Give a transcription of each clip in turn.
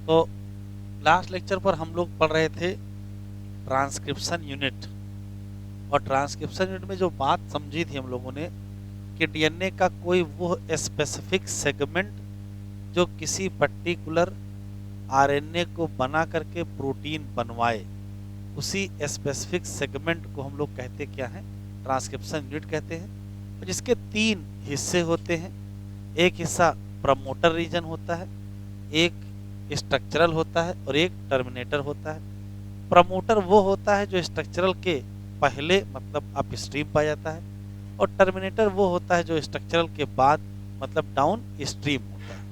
तो last lecture पर हम लोग पढ़ रहे थे ट्रांसक्रिप्शन यूनिट, और ट्रांसक्रिप्शन यूनिट में जो बात समझी थी हम लोगों ने कि डीएनए का कोई वो स्पेसिफिक सेगमेंट जो किसी पर्टिकुलर आरएनए को बना करके प्रोटीन बनवाए, उसी स्पेसिफिक सेगमेंट को हम लोग कहते क्या हैं, ट्रांसक्रिप्शन यूनिट कहते हैं। और जिसके 3 हिस्से होते हैं। एक हिस्सा प्रमोटर रीजन होता है, एक स्ट्रक्चरल होता है और एक टर्मिनेटर होता है। प्रमोटर वो होता है जो स्ट्रक्चरल के पहले मतलब अपस्ट्रीम पाया जाता है, और टर्मिनेटर वो होता है जो स्ट्रक्चरल के बाद मतलब डाउन स्ट्रीम होता है।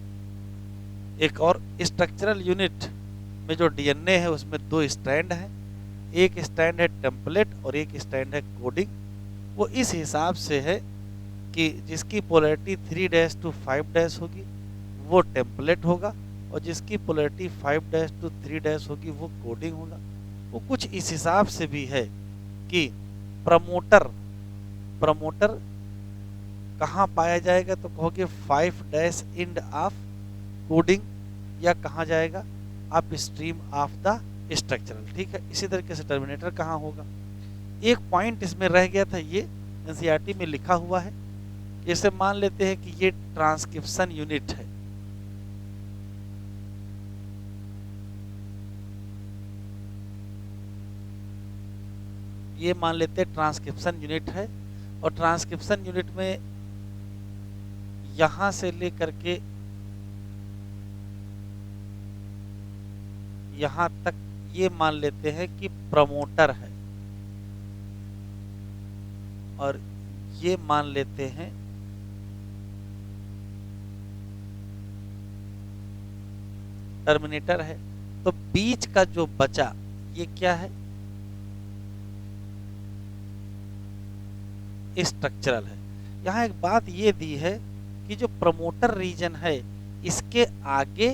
एक और स्ट्रक्चरल यूनिट में जो डीएनए है उसमें 2 स्ट्रैंड हैं, एक स्ट्रैंड है टेम्पलेट और एक स्ट्रैंड है कोडिंग। वो इस हिसाब से है कि जिसकी पोलैरिटी 3' to 5' होगी वो टेम्पलेट होगा, और जिसकी पोलैरिटी 5' to 3' होगी वो कोडिंग होगा। वो कुछ इस हिसाब से भी है कि प्रमोटर प्रमोटर कहाँ पाया जाएगा, तो कहोगे 5' एंड ऑफ कोडिंग, या कहाँ जाएगा आप स्ट्रीम ऑफ द स्ट्रक्चरल। ठीक है, इसी तरीके से टर्मिनेटर कहाँ होगा। एक पॉइंट इसमें रह गया था, ये एनसीईआरटी में लिखा हुआ है। जैसे मान लेते हैं कि ये ट्रांसक्रिप्शन यूनिट है, ये मान लेते हैं ट्रांसक्रिप्शन यूनिट है, और ट्रांसक्रिप्शन यूनिट में यहां से लेकर के यहां तक ये मान लेते हैं कि प्रमोटर है, और ये मान लेते हैं टर्मिनेटर है। तो बीच का जो बचा ये क्या है, स्ट्रक्चरल है। यहाँ एक बात ये दी है कि जो प्रमोटर रीजन है इसके आगे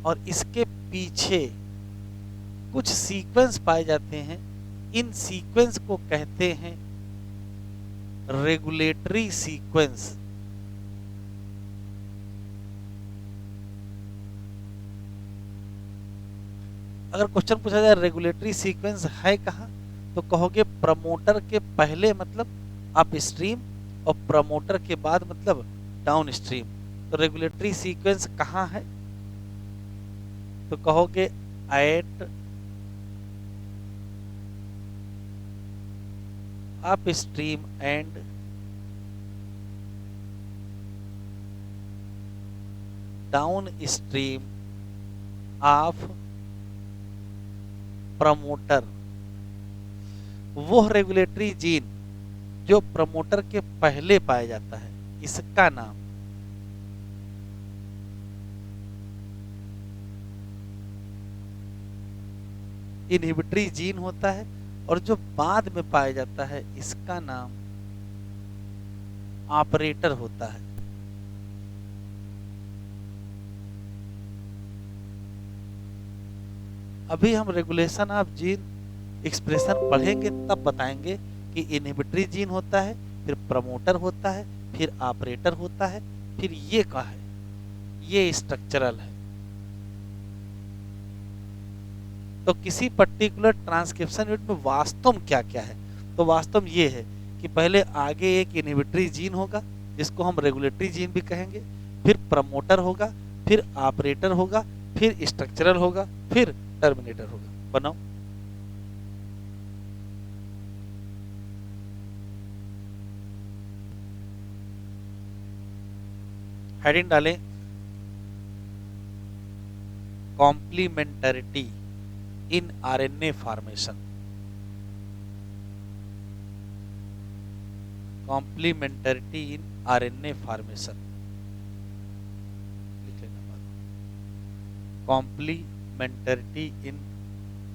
और इसके पीछे कुछ सीक्वेंस पाए जाते हैं। इन सीक्वेंस को कहते हैं रेगुलेटरी सीक्वेंस। अगर क्वेश्चन पूछा जाए रेगुलेटरी सीक्वेंस है कहाँ, तो कहोगे प्रमोटर के पहले मतलब अप स्ट्रीम और प्रमोटर के बाद मतलब डाउन स्ट्रीम। तो रेगुलेटरी सीक्वेंस कहाँ है, तो कहोगे at upstream and downstream of promoter. वो रेगुलेटरी जीन जो प्रमोटर के पहले पाया जाता है, इसका नाम इनहिबिटरी जीन होता है, और जो बाद में पाया जाता है इसका नाम ऑपरेटर होता है। अभी हम रेगुलेशन ऑफ जीन एक्सप्रेशन पढ़ेंगे तब बताएंगे कि इनहिबिटरी जीन होता है, फिर प्रमोटर होता है, फिर ऑपरेटर होता है, फिर ये क्या है, ये स्ट्रक्चरल है। तो किसी पर्टिकुलर ट्रांसक्रिप्शन यूनिट में वास्तव में क्या क्या है, तो वास्तव में ये है कि पहले आगे एक इनहिबिटरी जीन होगा जिसको हम रेगुलेटरी जीन भी कहेंगे, फिर प्रमोटर होगा, फिर ऑपरेटर होगा, फिर स्ट्रक्चरल होगा, फिर टर्मिनेटर होगा। बनाओ। हेडिंग डालें complementarity in RNA formation. Complementarity in RNA formation लिख लेना। Complementarity in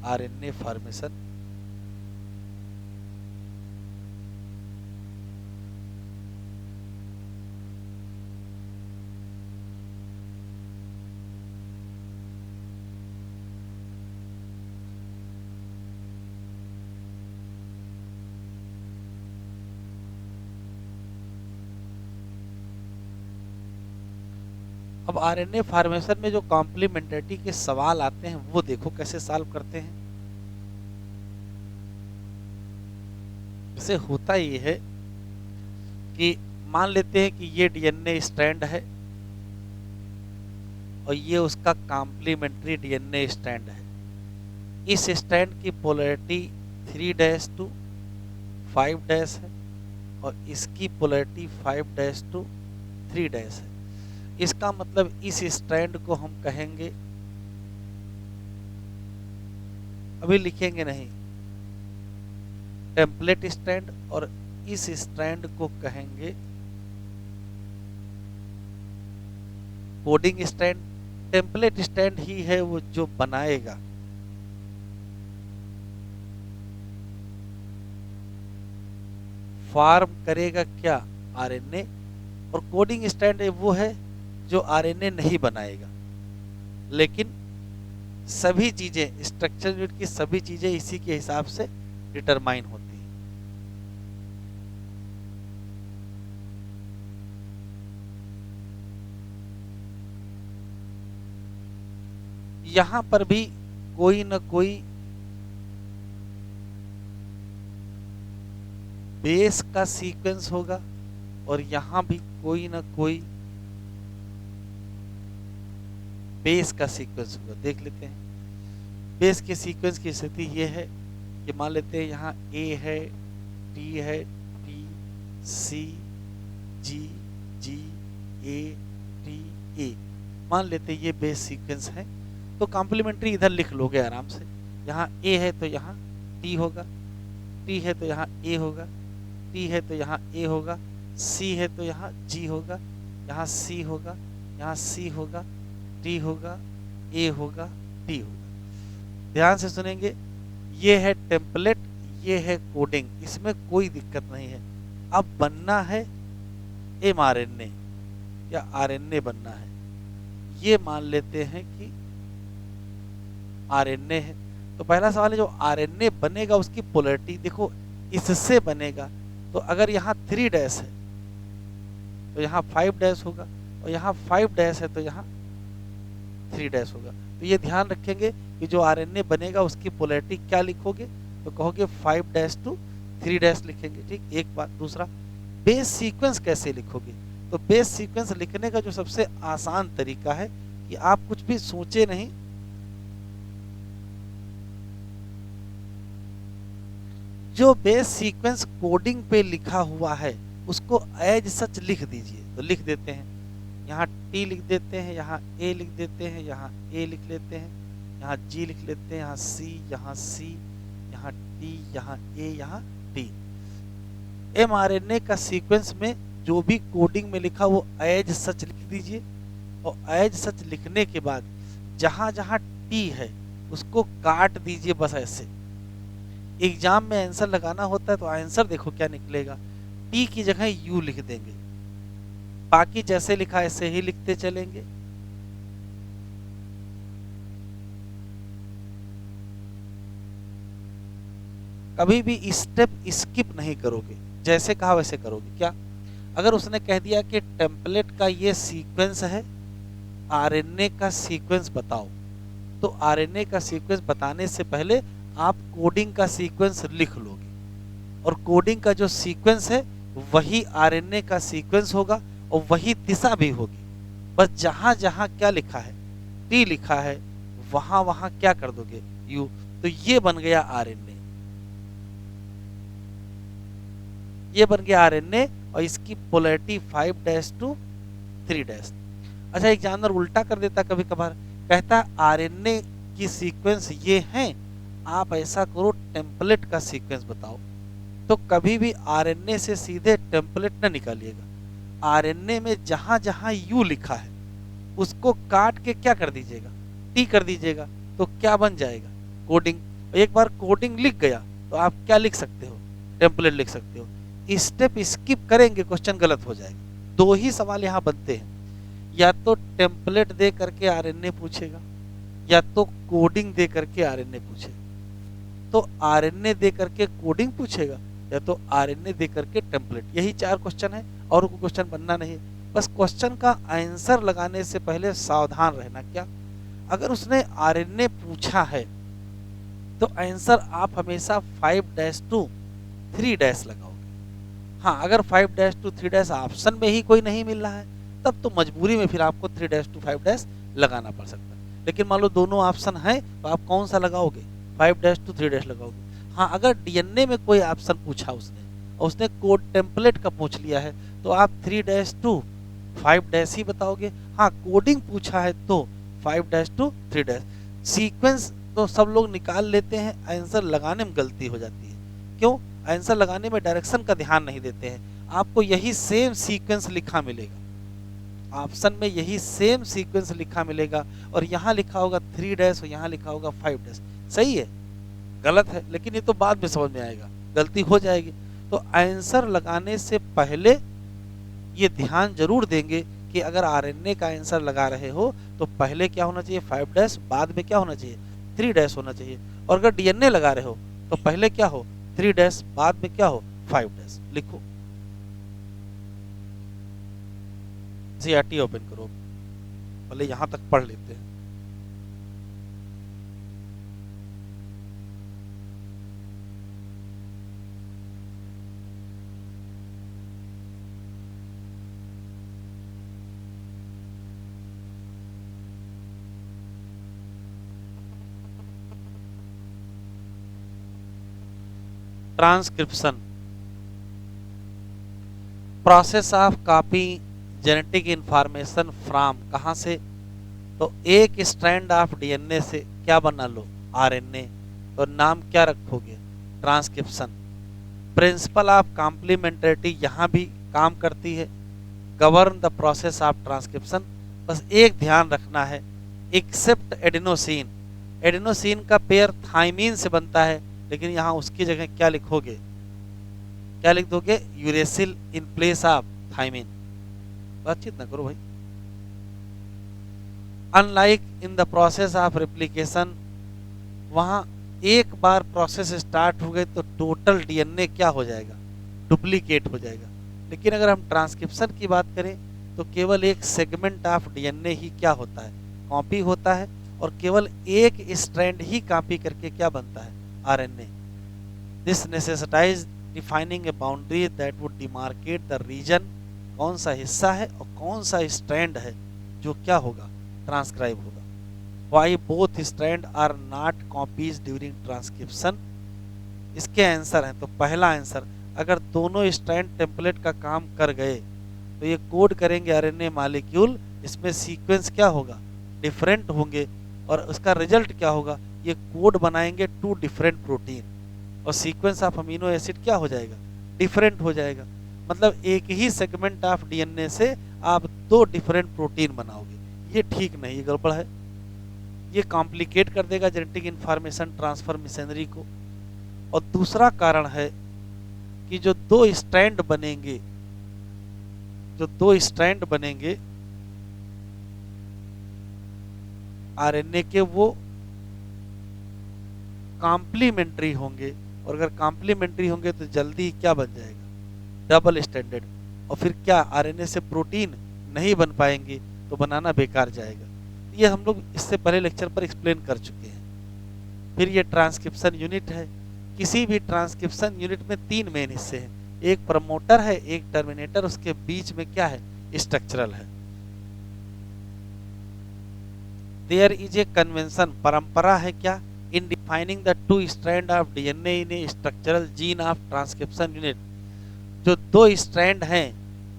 RNA formation. अब आरएनए फॉर्मेशन में जो कॉम्प्लीमेंटरिटी के सवाल आते हैं वो देखो कैसे सॉल्व करते हैं। इससे होता ये है कि मान लेते हैं कि ये डीएनए स्ट्रैंड है और ये उसका कॉम्प्लीमेंट्री डीएनए स्ट्रैंड है। इस स्ट्रैंड की पोलैरिटी 3' to 5' है और इसकी पोलैरिटी 5' to 3' है। इसका मतलब इस स्ट्रैंड को हम कहेंगे, अभी लिखेंगे नहीं, टेम्पलेट स्ट्रैंड, और इस स्ट्रैंड को कहेंगे कोडिंग स्ट्रैंड। टेम्पलेट स्ट्रैंड ही है वो जो बनाएगा फॉर्म करेगा क्या, आरएनए, और कोडिंग स्ट्रैंड वो है जो आरएनए नहीं बनाएगा। लेकिन सभी चीजें, स्ट्रक्चर यूनिट की सभी चीजें इसी के हिसाब से डिटरमाइन होती है। यहां पर भी कोई न कोई बेस का सीक्वेंस होगा और यहां भी कोई न कोई बेस का सीक्वेंस होगा। देख लेते हैं बेस के सीक्वेंस की स्थिति ये है कि मान लेते हैं यहाँ ए है, टी है, टी, सी, जी, जी, ए, टी, ए, मान लेते हैं ये बेस सीक्वेंस है। तो कॉम्प्लीमेंट्री इधर लिख लोगे आराम से। यहाँ ए है तो यहाँ टी होगा, टी है तो यहाँ ए होगा, टी है तो यहाँ ए होगा, सी है तो यहाँ जी होगा, यहाँ सी होगा, यहाँ सी होगा, टी होगा, ए होगा, टी होगा। ध्यान से सुनेंगे, ये है टेम्पलेट, ये है कोडिंग, इसमें कोई दिक्कत नहीं है। अब बनना है mRNA या RNA बनना है। ये मान लेते हैं कि RNA है। तो पहला सवाल है जो RNA बनेगा उसकी पोलैरिटी देखो, इससे बनेगा। तो अगर यहाँ 3' है तो यहाँ 5' होगा, और यहाँ 5' है तो यहाँ 3' होगा। तो ये ध्यान रखेंगे कि जो RNA बनेगा उसकी पोलैरिटी क्या लिखोगे, तो कहोगे 5' to 3' लिखेंगे। ठीक, एक बात। दूसरा, बेस सीक्वेंस कैसे लिखोगे? तो बेस सीक्वेंस लिखने का जो सबसे आसान तरीका है कि आप कुछ भी सोचे नहीं, जो बेस सीक्वेंस कोडिंग पे लिखा हुआ है उसको एज सच लिख दीजिए। तो लिख देते हैं, यहाँ टी लिख देते हैं, यहाँ ए लिख देते हैं, यहाँ ए लिख लेते हैं, यहाँ जी लिख लेते हैं, यहाँ सी, यहाँ सी, यहाँ टी, यहाँ ए, यहाँ टी। mRNA का सीक्वेंस में जो भी कोडिंग में लिखा वो एज सच लिख दीजिए। और एज सच लिखने के बाद जहां जहां टी है उसको काट दीजिए, बस ऐसे। एग्जाम में आंसर लगाना होता है तो आंसर देखो क्या निकलेगा, टी की जगह यू लिख देंगे, बाकी जैसे लिखा ऐसे ही लिखते चलेंगे। कभी भी स्टेप स्किप नहीं करोगे, जैसे कहा वैसे करोगे। क्या, अगर उसने कह दिया कि टेम्पलेट का ये सीक्वेंस है, आरएनए का सीक्वेंस बताओ, तो आरएनए का सीक्वेंस बताने से पहले आप कोडिंग का सीक्वेंस लिख लोगे, और कोडिंग का जो सीक्वेंस है वही आरएनए का सीक्वेंस होगा और वही दिशा भी होगी। बस जहां जहां क्या लिखा है, टी लिखा है, वहां वहां क्या कर दोगे, यू। तो ये बन गया आरएनए, ये बन गया आरएनए, और इसकी पोलैरिटी 5' to 3'। अच्छा, एक जानवर उल्टा कर देता कभी कभार, कहता आरएनए की सीक्वेंस ये हैं, आप ऐसा करो टेम्पलेट का सीक्वेंस बताओ। तो कभी भी आरएनए से सीधे टेम्पलेट न निकालिएगा। आरएनए में जहां जहां यू लिखा है उसको काट के क्या कर दीजिएगा, टी कर दीजिएगा। तो क्या बन जाएगा, कोडिंग। एक बार कोडिंग लिख गया तो आप क्या लिख सकते हो, टेम्पलेट लिख सकते हो। स्टेप स्किप करेंगे क्वेश्चन गलत हो जाएगा। दो ही सवाल यहाँ बनते हैं, या तो टेम्पलेट दे करके आरएनए पूछेगा, या तो कोडिंग दे करके आरएनए पूछेगा। तो आरएनए दे करके कोडिंग पूछेगा, या तो आरएनए दे करके टेम्पलेट। यही 4 क्वेश्चन है, और कोई क्वेश्चन बनना नहीं। बस क्वेश्चन का आंसर लगाने से पहले सावधान रहना। क्या, अगर उसने आरएनए पूछा है तो आंसर आप हमेशा 5-2-3 लगाओगे। हाँ, अगर 5-2-3 ऑप्शन में ही कोई नहीं मिल रहा है तब तो मजबूरी में फिर आपको 3-5 लगाना पड़ सकता है। लेकिन मान लो दोनों ऑप्शन है तो आप कौन सा लगाओगे? 5-3 लगाओगे। हाँ, अगर डीएनए में कोई ऑप्शन पूछा उसने और उसने कोड टेम्पलेट का पूछ लिया है तो आप 3-2-5 ही बताओगे। हाँ, कोडिंग पूछा है तो 5-2-3। सीक्वेंस तो सब लोग निकाल लेते हैं, आंसर लगाने में गलती हो जाती है। क्यों? आंसर लगाने में डायरेक्शन का ध्यान नहीं देते हैं। आपको यही सेम सीक्वेंस लिखा मिलेगा, ऑप्शन में यही सेम सीक्वेंस लिखा मिलेगा और यहाँ लिखा होगा 3 और यहाँ लिखा होगा 5। सही है, गलत है, लेकिन ये तो बाद में समझ में आएगा, गलती हो जाएगी। तो आंसर लगाने से पहले ये ध्यान जरूर देंगे कि अगर आरएनए का आंसर लगा रहे हो तो पहले क्या होना चाहिए? 5, बाद में क्या होना चाहिए? 3 होना चाहिए। और अगर डीएनए लगा रहे हो तो पहले क्या हो? 3, बाद में क्या हो? 5 लिखो। सीआरटी ओपन करो, पहले यहां तक पढ़ लेते हैं। Transcription, process of copy genetic information from, कहां से? तो एक स्ट्रैंड ऑफ डीएनए से क्या बना लो? आरएनए। तो नाम क्या रखोगे? ट्रांसक्रिप्शन। प्रिंसिपल ऑफ कॉम्प्लीमेंटरिटी यहां भी काम करती है, govern the process of transcription. बस एक ध्यान रखना है, एक्सेप्ट एडेनोसिन, एडेनोसिन का पेयर थाइमीन से बनता है, लेकिन यहां उसकी जगह क्या लिखोगे? क्या लिख दोगे? Uracil in place of thymine. बातचीत ना करो भाई। Unlike in the process of replication, वहां एक बार प्रोसेस स्टार्ट हो गई तो टोटल डीएनए क्या हो जाएगा? डुप्लीकेट हो जाएगा। लेकिन अगर हम ट्रांसक्रिप्शन की बात करें तो केवल एक सेगमेंट ऑफ डीएनए ही क्या होता है? कॉपी होता है, और केवल एक स्ट्रैंड ही कॉपी करके क्या बनता है? RNA. This necessitates defining a boundary that would demarcate the region, कौन सा हिस्सा है और कौन सा स्ट्रैंड है जो क्या होगा? ट्रांसक्राइब होगा। Why both strand are not copies during transcription? इसके आंसर हैं, तो पहला आंसर, अगर दोनों स्ट्रैंड टेम्पलेट का काम कर गए तो ये कोड करेंगे आरएनए मॉलिक्यूल, इसमें सीक्वेंस क्या होगा? डिफरेंट होंगे, और उसका रिजल्ट क्या होगा? ये कोड बनाएंगे 2 डिफरेंट प्रोटीन, और सीक्वेंस ऑफ अमीनो एसिड क्या हो जाएगा? डिफरेंट हो जाएगा। मतलब एक ही सेगमेंट ऑफ डीएनए से आप 2 डिफरेंट प्रोटीन बनाओगे, ये ठीक नहीं, ये गड़बड़ है। ये कॉम्प्लिकेट कर देगा जेनेटिक इंफॉर्मेशन ट्रांसफर मशीनरी को। और दूसरा कारण है कि जो 2 स्ट्रैंड बनेंगे, जो 2 स्ट्रैंड बनेंगे आरएनए के, वो कॉम्प्लीमेंट्री होंगे, और अगर कॉम्प्लीमेंट्री होंगे तो जल्दी क्या बन जाएगा? Double standard. और फिर क्या आरएनए से प्रोटीन नहीं बन पाएंगे, तो बनाना बेकार जाएगा। ये हम लोग इससे पहले लेक्चर पर एक्सप्लेन कर चुके हैं। फिर ये ट्रांसक्रिप्शन यूनिट है। किसी भी ट्रांसक्रिप्शन यूनिट में 3 मेन हिस्से हैं, एक प्रमोटर है, एक टर्मिनेटर, उसके बीच में क्या है? स्ट्रक्चरल है। देयर इज ए कन्वेंशन, परंपरा है क्या? इन defining the 2 strand of DNA in A structural gene of transcription unit. जो 2 स्ट्रैंड हैं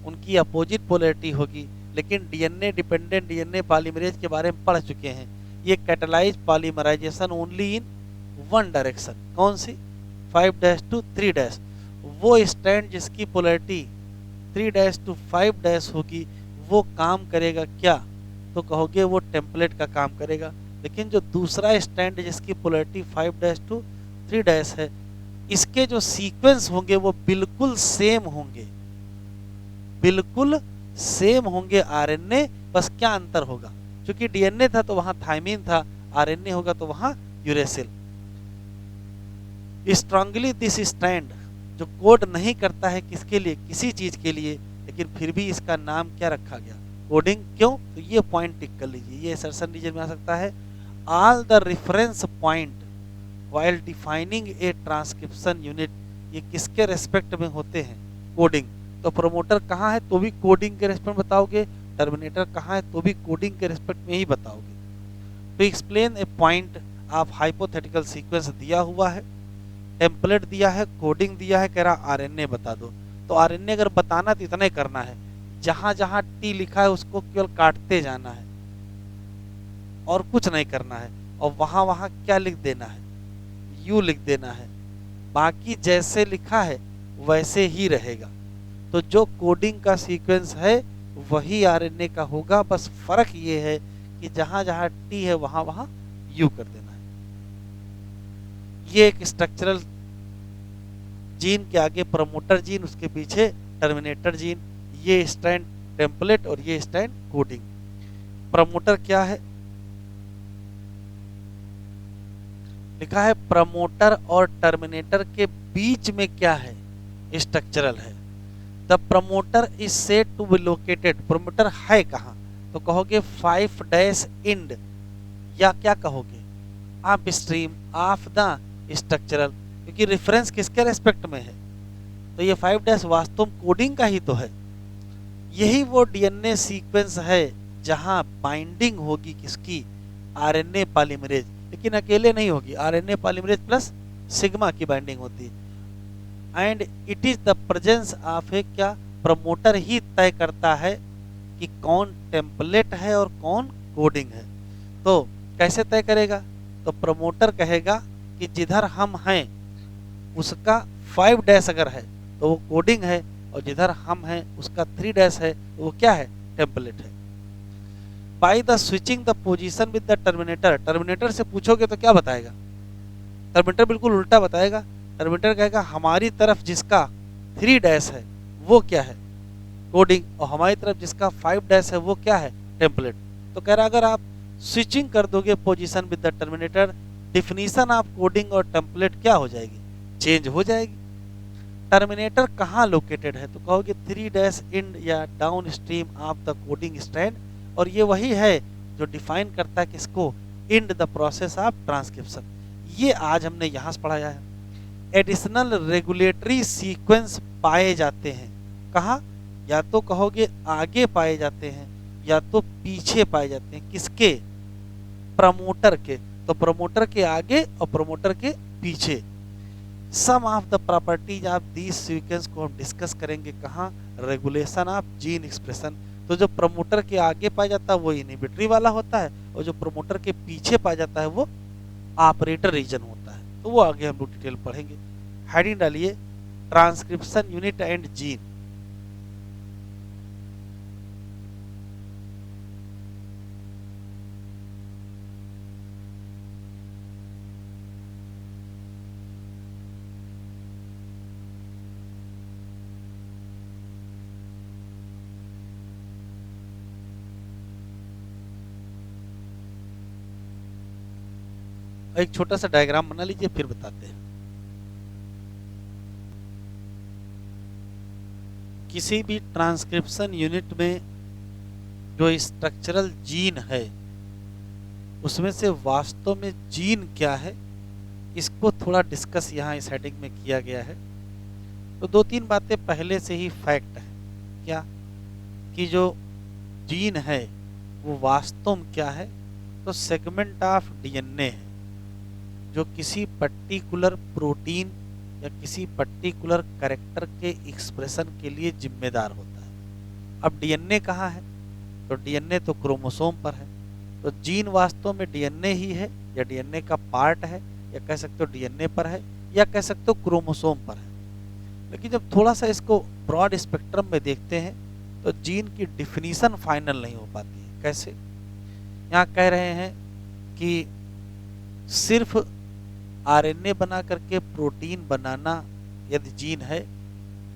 उनकी अपोजिट पोलैरिटी होगी, लेकिन डीएनए डिपेंडेंट डीएनए पॉलीमरेज के बारे में पढ़ चुके हैं। ये catalyse polymerisation only in 1 direction, कौन सी? 5-3। वो स्ट्रैंड जिसकी पोलैरिटी 3-5 होगी वो काम करेगा क्या? तो कहोगे वो टेम्पलेट का काम करेगा। लेकिन जो दूसरा स्ट्रैंड जिसकी पोलैरिटी 5-3 है, इसके जो सीक्वेंस होंगे वो बिल्कुल सेम होंगे, बिल्कुल सेम होंगे आरएनए। बस क्या अंतर होगा? क्योंकि डीएनए था तो वहां थाइमीन था, आरएनए होगा तो वहां यूरेसिल। स्ट्रांगली दिस स्ट्रैंड, जो कोड नहीं करता है किसके लिए? किसी चीज के लिए, लेकिन लेकिन फिर भी इसका नाम क्या रखा गया, कोडिंग। क्यों? तो ये पॉइंट टिक कर लीजिए, ये असर्शन रीजन में आ सकता है। All the reference point while defining A transcription unit, ये किसके रेस्पेक्ट में होते हैं, कोडिंग। तो प्रमोटर कहाँ है तो भी कोडिंग के रेस्पेक्ट में बताओगे, टर्मिनेटर कहाँ है तो भी कोडिंग के रेस्पेक्ट में ही बताओगे। तो explain A point of hypothetical sequence दिया हुआ है, टेम्पलेट दिया है, कोडिंग दिया है, कह रहा आरएनए बता दो। तो आरएनए अगर बताना तो इतना ही करना है, जहां जहां टी लिखा है उसको केवल काटते जाना है और कुछ नहीं करना है, और वहां वहां क्या लिख देना है, यू लिख देना है, बाकी जैसे लिखा है वैसे ही रहेगा। तो जो कोडिंग का सीक्वेंस है वही आरएनए का होगा, बस फर्क ये है कि जहां जहां टी है वहां वहां यू कर देना है। ये एक स्ट्रक्चरल जीन के आगे प्रमोटर जीन, उसके पीछे टर्मिनेटर जीन, ये स्टैंड टेम्पलेट और ये स्टैंड कोडिंग। प्रमोटर क्या है, लिखा है प्रमोटर और टर्मिनेटर के बीच में क्या है, स्ट्रक्चरल है। The promoter is said to be located, promoter है कहाँ, तो कहोगे 5' इंड, या क्या कहोगे, आप स्ट्रीम ऑफ द स्ट्रक्चरल, क्योंकि रेफरेंस किसके रेस्पेक्ट में है, तो ये 5' वास्तव में कोडिंग का ही तो है। यही वो डीएनए सीक्वेंस है जहां बाइंडिंग होगी किसकी, आरएनए पॉलीमरेज, लेकिन अकेले नहीं होगी, आरएनए पॉलीमरेज प्लस सिग्मा की बाइंडिंग होती है। And it is the presence of a क्या, प्रमोटर ही तय करता है कि कौन टेम्पलेट है और कौन कोडिंग है। तो कैसे तय करेगा, तो प्रमोटर कहेगा कि जिधर हम हैं उसका 5' अगर है तो वो कोडिंग है, और जिधर हम हैं उसका 3' है तो वो क्या है, टेम्पलेट है। By the switching the position with the terminator, terminator से पूछोगे तो क्या बताएगा, टर्मिनेटर बिल्कुल उल्टा बताएगा। टर्मिनेटर कहेगा हमारी तरफ जिसका 3' है वो क्या है, कोडिंग, और हमारी तरफ जिसका 5' है वो क्या है, टेम्पलेट। तो कह रहा अगर आप स्विचिंग कर दोगे position with the terminator, definition of coding और टेम्पलेट क्या हो जाएगी, चेंज हो जाएगी। टर्मिनेटर कहाँ लोकेटेड है, तो कहोगे 3' इंड या downstream of the coding strand, और ये वही है जो डिफाइन करता है किसको, end the process of transcription. ये आज हमने यहाँ से पढ़ाया है। एडिशनल रेगुलेटरी सीक्वेंस पाए जाते हैं कहाँ, या तो कहोगे आगे पाए जाते हैं या तो पीछे पाए जाते हैं, किसके, प्रमोटर के। तो प्रमोटर के आगे और प्रमोटर के पीछे। Some of the properties of this sequence को हम डिस्कस करेंगे कहाँ, रेगुलेशन ऑफ जीन एक्सप्रेशन। तो जो प्रमोटर के आगे पाया जाता है वो इनहिबिटरी वाला होता है, और जो प्रमोटर के पीछे पाया जाता है वो ऑपरेटर रीजन होता है। तो वो आगे हम लोग डिटेल पढ़ेंगे। हेडिंग डालिए ट्रांसक्रिप्शन यूनिट एंड जीन। एक छोटा सा डायग्राम बना लीजिए फिर बताते हैं। किसी भी ट्रांसक्रिप्शन यूनिट में जो स्ट्रक्चरल जीन है उसमें से वास्तव में जीन क्या है, इसको थोड़ा डिस्कस यहाँ इस हेडिंग में किया गया है। तो 2-3 बातें पहले से ही फैक्ट है, क्या कि जो जीन है वो वास्तव में क्या है, तो सेगमेंट ऑफ डीएनए है जो किसी पर्टिकुलर प्रोटीन या किसी पर्टिकुलर कैरेक्टर के एक्सप्रेशन के लिए जिम्मेदार होता है। अब डीएनए कहाँ है, तो डीएनए तो क्रोमोसोम पर है। तो जीन वास्तव में डीएनए ही है या डीएनए का पार्ट है, या कह सकते हो डीएनए पर है, या कह सकते हो क्रोमोसोम पर है। लेकिन जब थोड़ा सा इसको ब्रॉड स्पेक्ट्रम में देखते हैं तो जीन की डिफिनीशन फाइनल नहीं हो पाती है। कैसे, यहाँ कह रहे हैं कि सिर्फ आरएनए बना करके प्रोटीन बनाना यदि जीन है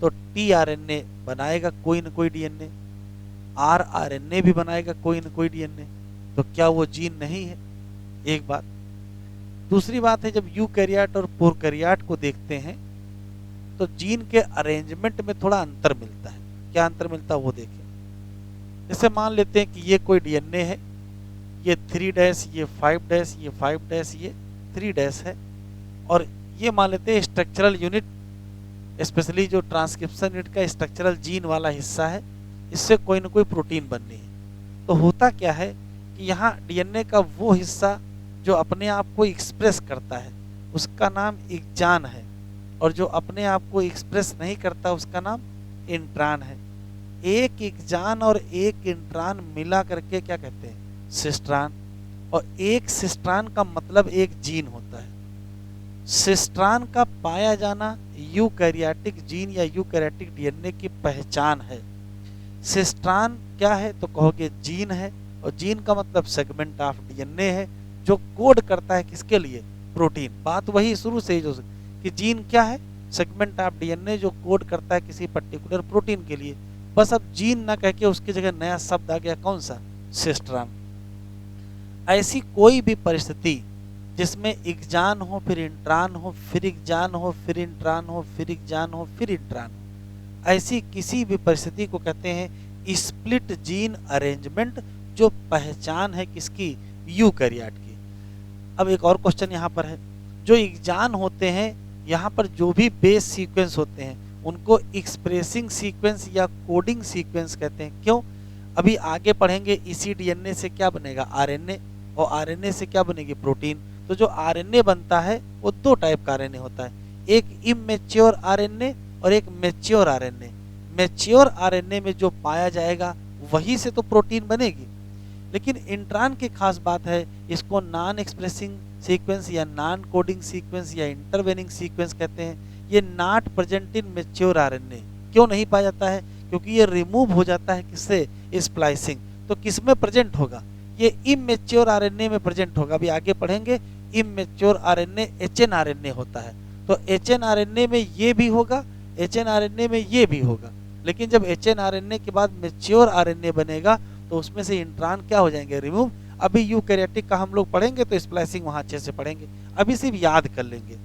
तो टीआरएनए बनाएगा कोई न कोई डीएनए, आरआरएनए भी बनाएगा कोई न कोई डीएनए, तो क्या वो जीन नहीं है, एक बात। दूसरी बात है जब यूकैरियोट और प्रोकैरियोट को देखते हैं तो जीन के अरेंजमेंट में थोड़ा अंतर मिलता है। क्या अंतर मिलता है वो देखें। जैसे मान लेते हैं कि ये कोई डीएनए है, ये 3 डैश, ये 5 डैश, ये 5 डैश, ये 3 डैश है, और ये मान लेते हैं स्ट्रक्चरल यूनिट, स्पेशली जो ट्रांसक्रिप्शन यूनिट का स्ट्रक्चरल जीन वाला हिस्सा है, इससे कोई ना कोई प्रोटीन बननी है। तो होता क्या है कि यहाँ डीएनए का वो हिस्सा जो अपने आप को एक्सप्रेस करता है उसका नाम एक्जान है, और जो अपने आप को एक्सप्रेस नहीं करता उसका नाम इंट्रान है। एक एक्जान और एक इंट्रान मिला करके क्या कहते हैं, सिस्ट्रान। और एक सिस्ट्रान का मतलब एक जीन होता है। सिस्ट्रान का पाया जाना यूकैरियोटिक जीन या यूकैरियोटिक डीएनए की पहचान है। सिस्ट्रान क्या है तो कहोगे जीन है, और जीन का मतलब सेगमेंट ऑफ डीएनए है जो कोड करता है किसके लिए, प्रोटीन। बात वही शुरू से ही जो कि जीन क्या है, सेगमेंट ऑफ डीएनए जो कोड करता है किसी पर्टिकुलर प्रोटीन के लिए। बस अब जीन ना कह के उसकी जगह नया शब्द आ गया, कौन सा, सिस्ट्रान। ऐसी कोई भी परिस्थिति जिसमें एक्जान हो फिर इंट्रान हो फिर एक्जान हो फिर इंट्रान हो फिर एक्जान हो फिर इंट्रान हो, ऐसी किसी भी परिस्थिति को कहते हैं स्प्लिट जीन अरेंजमेंट, जो पहचान है किसकी, यूकैरियोट की। अब एक और क्वेश्चन यहाँ पर है, जो एक्जान होते हैं यहाँ पर जो भी बेस सीक्वेंस होते हैं उनको एक्सप्रेसिंग सीक्वेंस या कोडिंग सीक्वेंस कहते हैं। क्यों, अभी आगे पढ़ेंगे इसी डीएनए से क्या बनेगा, आरएनए, और आरएनए से क्या बनेगी, प्रोटीन। तो जो आरएनए बनता है वो दो टाइप का आरएनए होता है, एक इमेच्योर आरएनए और एक मैच्योर आरएनए। मैच्योर आरएनए में जो पाया जाएगा वही से तो प्रोटीन बनेगी। लेकिन इंट्रान की खास बात है, इसको नॉन एक्सप्रेसिंग सीक्वेंस या नॉन कोडिंग सीक्वेंस या इंटरवेनिंग सीक्वेंस कहते हैं। ये not present in mature RNA. क्यों नहीं पाया जाता है, क्योंकि ये रिमूव हो जाता है किससे, स्प्लाइसिंग। तो किस में प्रेजेंट होगा, ये इमेच्योर आरएनए में प्रेजेंट होगा। अभी आगे पढ़ेंगे इमेच्योर आरएनए एचएनआरएनए होता है, तो एचएनआरएनए में ये भी होगा, एचएनआरएनए में ये भी होगा। लेकिन जब एचएनआरएनए के बाद मैच्योर आरएनए बनेगा तो उसमें से इंट्रान क्या हो जाएंगे, रिमूव। अभी यूकैरियोटिक का हम लोग पढ़ेंगे तो स्प्लाइसिंग वहां अच्छे से पढ़ेंगे। अभी सिर्फ याद कर लेंगे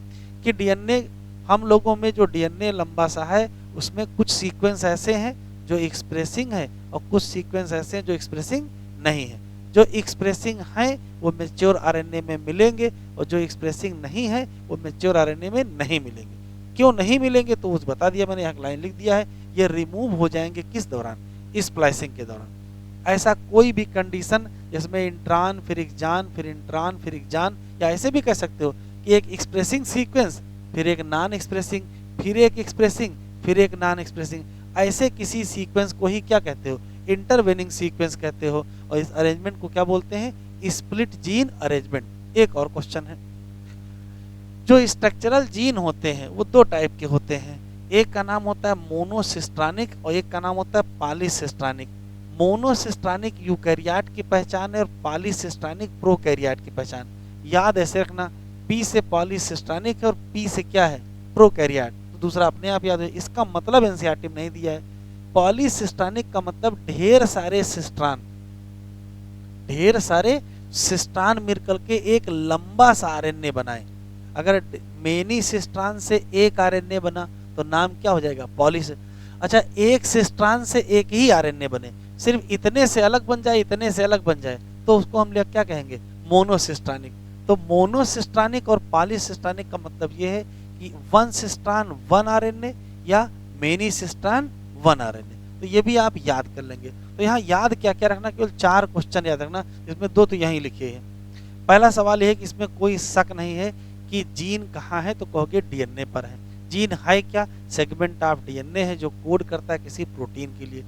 कि डीएनए, हम लोगों में जो डीएनए लंबा सा है उसमें कुछ सीक्वेंस ऐसे हैं जो एक्सप्रेसिंग है और कुछ सीक्वेंस ऐसे हैं जो एक्सप्रेसिंग नहीं है। जो एक्सप्रेसिंग हैं वो मैच्योर आरएनए में मिलेंगे और जो एक्सप्रेसिंग नहीं है वो मैच्योर आरएनए में नहीं मिलेंगे। क्यों नहीं मिलेंगे तो उस बता दिया मैंने, यहाँ लाइन लिख दिया है, ये रिमूव हो जाएंगे किस दौरान, स्प्लाइसिंग के दौरान। ऐसा कोई भी कंडीशन जिसमें इंट्रान फिर एक्जान फिर इंट्रान फिर एक्जान, या ऐसे भी कह सकते हो कि एक एक्सप्रेसिंग सीक्वेंस फिर एक नॉन एक्सप्रेसिंग फिर एक एक्सप्रेसिंग फिर एक नॉन एक्सप्रेसिंग, ऐसे किसी सीक्वेंस को ही क्या कहते हो, इंटरवेनिंग सीक्वेंस कहते हो। और इस अरेंजमेंट को क्या बोलते हैं, स्प्लिट जीन अरेंजमेंट। एक और क्वेश्चन है, जो स्ट्रक्चरल जीन होते हैं वो दो टाइप के होते हैं, एक का नाम होता है मोनोसिस्ट्रानिक और एक का नाम होता है पॉलीसिस्ट्रानिक। मोनोसिस्ट्रानिक यूकैरियोट की पहचान है और पॉलीसिस्ट्रानिक प्रोकैरियोट की पहचान। याद ऐसे रखना, पी से पॉलीसिस्ट्रानिक है और पी से क्या है, प्रोकैरियोट। तो दूसरा अपने आप याद है, इसका मतलब एनसीईआरटी में नहीं दिया है। पॉलीसिस्ट्रानिक का मतलब ढेर सारे सिस्ट्रान, ढेर सारे सिस्ट्रान मिलकर के एक लंबा सा आरएनए बनाए। अगर मेनी सिस्ट्रान से एक आरएनए बना तो नाम क्या हो जाएगा, पॉलीस। अच्छा, एक सिस्ट्रान से एक ही आरएनए बने, सिर्फ इतने से अलग बन जाए इतने से अलग बन जाए तो उसको हम लोग क्या कहेंगे, मोनोसिस्ट्रानिक। तो मोनोसिस्ट्रानिक और पॉलीसिस्ट्रानिक का मतलब ये है कि वन सिस्ट्रान वन आरएनए या मेनी सिस्ट्रान वन आरएनए। तो ये भी आप याद कर लेंगे। तो यहाँ याद क्या क्या रखना, केवल 4 क्वेश्चन याद रखना, जिसमें 2 तो यहीं लिखे हैं। पहला सवाल यह है कि इसमें कोई शक नहीं है कि जीन कहाँ है, तो कहोगे डीएनए पर है। जीन है क्या, सेगमेंट ऑफ डीएनए है जो कोड करता है किसी प्रोटीन के लिए।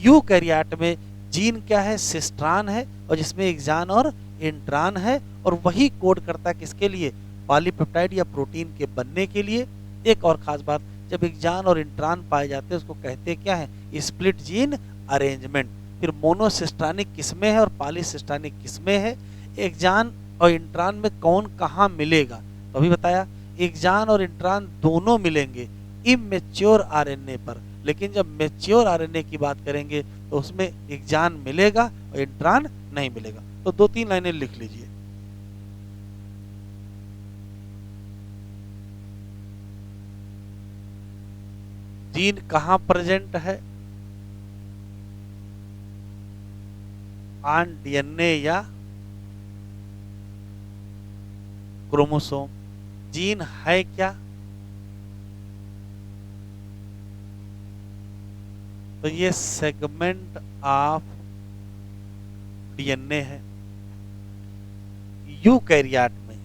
यूकैरियोट में जीन क्या है, सिस्ट्रान है और जिसमें एक्जान और इंट्रान है, और वही कोड करता है किसके लिए, पॉलीपेप्टाइड या प्रोटीन के बनने के लिए। एक और खास बात, जब एक्जान और इंट्रान पाए जाते हैं उसको कहते क्या है, स्प्लिट जीन अरेंजमेंट। फिर मोनोसिस्ट्रानिक किसमें है और पॉलीसिस्ट्रानिक किसमें है, एक्जान और इंट्रान में कौन कहाँ मिलेगा। तो अभी बताया, एक्जान और इंट्रान दोनों मिलेंगे इमेच्योर आरएनए पर, लेकिन जब मैच्योर आरएनए की बात करेंगे तो उसमें एक्जान मिलेगा और इंट्रान नहीं मिलेगा। तो 2-3 लाइनें लिख लीजिए। जीन कहाँ प्रेजेंट है, ऑन डीएनए या क्रोमोसोम। जीन है क्या? तो ये सेगमेंट ऑफ डीएनए है। यूकैरियोट में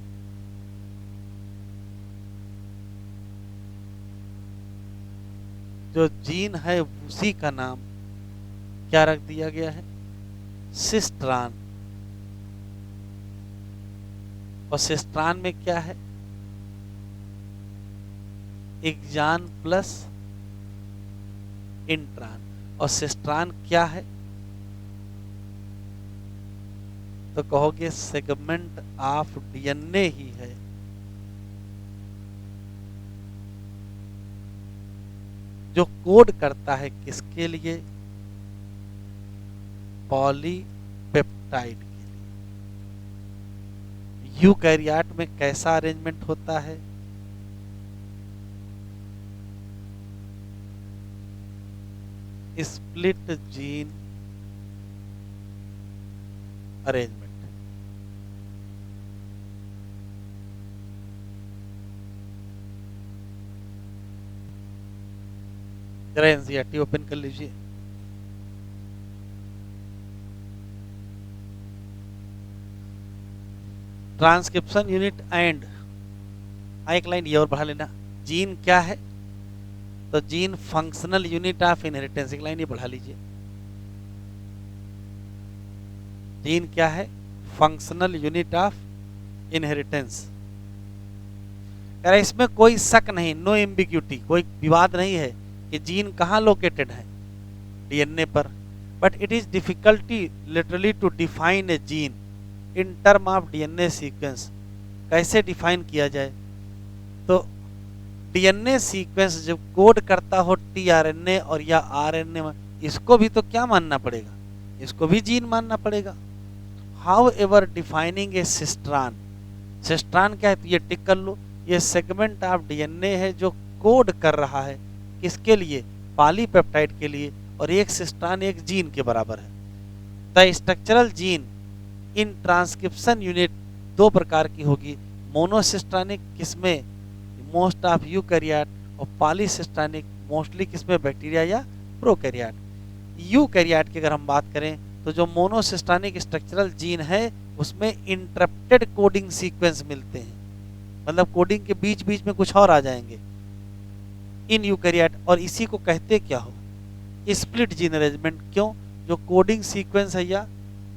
जो जीन है उसी का नाम क्या रख दिया गया है? सिस्ट्रान। और सिस्ट्रान में क्या है? एक्जान प्लस इंट्रान। और सिस्ट्रान क्या है? तो कहोगे सेगमेंट ऑफ डीएनए ही है। जो कोड करता है किसके लिए? पॉलीपेप्टाइड के लिए। यूकैरियोट में कैसा अरेंजमेंट होता है? Split gene arrangement. जरा एनसीईआरटी ओपन कर लीजिए। ट्रांसक्रिप्शन यूनिट एंड, एक लाइन ये और बढ़ा लेना। जीन क्या है? तो gene functional unit of inheritance, एक लाइन ये बढ़ा लीजिए। जीन क्या है? Functional unit of inheritance. इसमें कोई शक नहीं, नो एम्बिग्यूटी, कोई विवाद नहीं है कि जीन कहाँ लोकेटेड है? डीएनए पर। But it is difficulty literally to define a gene in term of DNA sequence. कैसे डिफाइन किया जाए? तो डीएनए सीक्वेंस जब कोड करता हो टीआरएनए और या आरएनए में, इसको भी तो क्या मानना पड़ेगा? इसको भी जीन मानना पड़ेगा। हाउ एवर डिफाइनिंग ए सिस्ट्रान, सिस्ट्रान क्या है? तो ये टिक कर लो, ये सेगमेंट ऑफ डीएनए है जो कोड कर रहा है किसके लिए? पॉलीपेप्टाइड के लिए। और एक सिस्ट्रान एक जीन के बराबर है। The structural gene in transcription unit दो प्रकार की होगी, मोनोसिस्ट्रानिक किसमें? Most of eukaryote. और पॉलीसिस्ट्रानिक मोस्टली किसमें? बैक्टीरिया या प्रोकैरियोट। यूकैरियोट की अगर हम बात करें तो जो मोनोसिस्ट्रानिक स्ट्रक्चरल जीन है उसमें इंटरप्टेड कोडिंग सीक्वेंस मिलते हैं, मतलब कोडिंग के बीच बीच में कुछ और आ जाएंगे इन यूकैरियोट। और इसी को कहते क्या हो? Split gene arrangement. क्यों? जो कोडिंग सीक्वेंस है या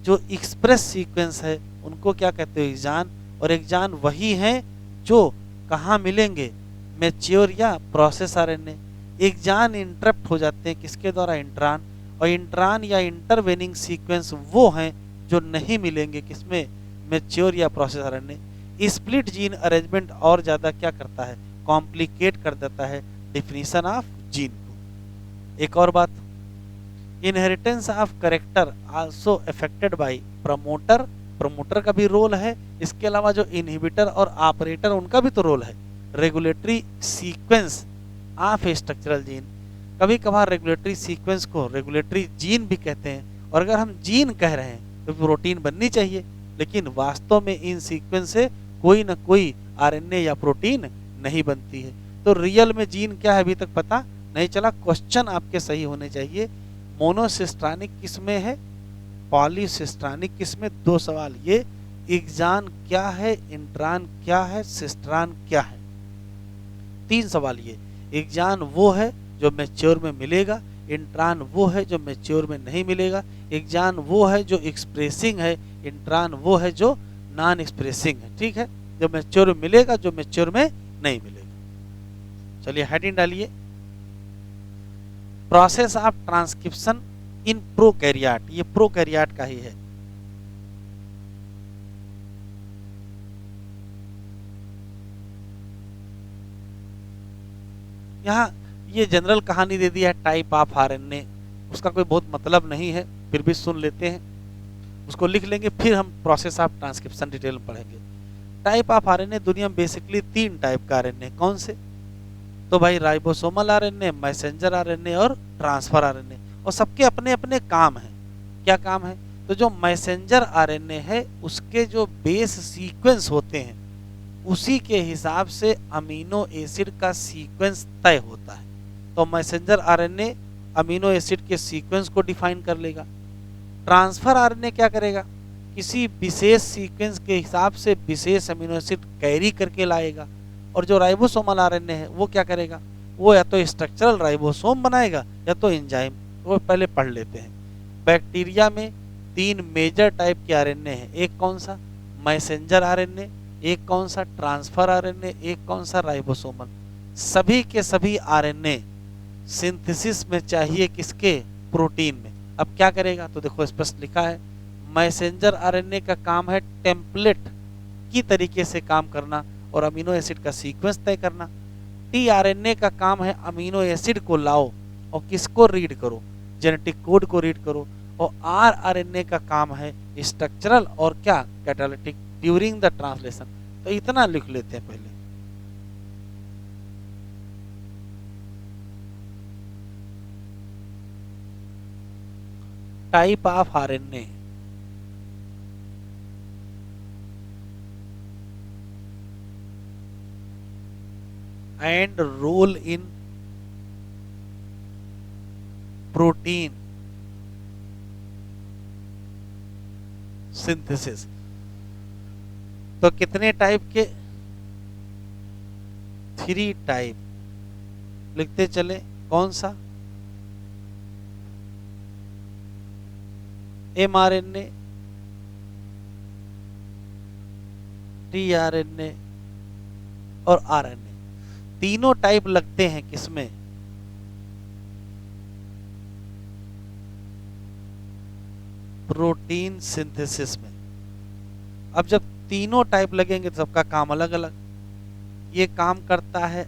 जो एक्सप्रेस सीक्वेंस है उनको क्या कहते हो? एक्जान। और एक्जान वही हैं जो कहाँ मिलेंगे? मैच्योर या प्रोसेस आरएनए। एक्जान इंटरप्ट हो जाते हैं किसके द्वारा? इंट्रान। और इंट्रान या इंटरवेनिंग सीक्वेंस वो हैं जो नहीं मिलेंगे किसमें? मैच्योर या process RNA. Split gene arrangement और ज़्यादा क्या करता है? कॉम्प्लिकेट कर देता है डिफिनीशन ऑफ जीन को। एक और बात, inheritance of character also affected by promoter. Promoter का भी रोल है, इसके अलावा जो इनहिबिटर और ऑपरेटर उनका भी तो रोल है। Regulatory sequence of structural gene, कभी कभार रेगुलेटरी सीक्वेंस को रेगुलेटरी जीन भी कहते हैं। और अगर हम जीन कह रहे हैं तो प्रोटीन बननी चाहिए, लेकिन वास्तव में इन सीक्वेंस से कोई ना कोई आरएनए या प्रोटीन नहीं बनती है। तो रियल में जीन क्या है अभी तक पता नहीं चला। क्वेश्चन आपके सही होने चाहिए। मोनोसिस्ट्रानिक किसमें है? पॉलीसिस्ट्रानिक किसमें? दो सवाल ये। एक्जान क्या है? इंट्रान क्या है? सिस्ट्रान क्या है? तीन सवाल ये। एक्जान वो है जो मैच्योर में मिलेगा, इंट्रान वो है जो मैच्योर में नहीं मिलेगा, एक्जान वो है जो एक्सप्रेसिंग है, इंट्रान वो है जो नॉन एक्सप्रेसिंग है। ठीक है, जो मैच्योर में मिलेगा, जो मैच्योर में नहीं मिलेगा। चलिए हेडिंग डालिए, process of transcription in prokaryote. ये प्रोकैरियोट का ही है। यहाँ ये जनरल कहानी दे दिया है टाइप ऑफ आरएनए, उसका कोई बहुत मतलब नहीं है, फिर भी सुन लेते हैं, उसको लिख लेंगे, फिर हम प्रोसेस ऑफ ट्रांसक्रिप्शन डिटेल में पढ़ेंगे। टाइप ऑफ आरएनए दुनिया में बेसिकली तीन टाइप का आरएनए। कौन से? तो भाई राइबोसोमल आरएनए, मैसेंजर आरएनए और ट्रांसफर आरएनए। और सबके अपने अपने काम हैं। क्या काम है? तो जो मैसेंजर आरएनए है उसके जो बेस सीक्वेंस होते हैं उसी के हिसाब से अमीनो एसिड का सीक्वेंस तय होता है। तो मैसेंजर आरएनए अमीनो एसिड के सीक्वेंस को डिफाइन कर लेगा। ट्रांसफर आरएनए क्या करेगा, किसी विशेष सीक्वेंस के हिसाब से विशेष अमीनो एसिड कैरी करके लाएगा। और जो राइबोसोमल आरएनए है वो क्या करेगा, वो या तो स्ट्रक्चरल राइबोसोम बनाएगा या तो एंजाइम। वो पहले पढ़ लेते हैं। बैक्टीरिया में 3 मेजर टाइप के आरएनए हैं। एक कौन सा, मैसेंजर आरएनए, एक कौन सा ट्रांसफर आरएनए, एक कौन सा राइबोसोमल। सभी के सभी आरएनए सिंथेसिस में चाहिए किसके, प्रोटीन में। अब क्या करेगा, तो देखो स्पष्ट लिखा है मैसेंजर आरएनए का काम है टेम्पलेट की तरीके से काम करना और अमीनो एसिड का सीक्वेंस तय करना। टीआरएनए का काम है अमीनो एसिड को लाओ और किसको रीड करो, जेनेटिक कोड को रीड करो। और आरएनए का काम है स्ट्रक्चरल और क्या, कैटालिटिक ड्यूरिंग द ट्रांसलेशन। तो इतना लिख लेते हैं पहले। Type of RNA, and role in protein synthesis. तो कितने टाइप के, 3 टाइप लिखते चले। कौन सा, एमआरएनए, टीआरएनए और आरएनए। तीनों टाइप लगते हैं किसमें, प्रोटीन सिंथेसिस में। अब जब तीनों टाइप लगेंगे तो सबका काम अलग अलग। ये काम करता है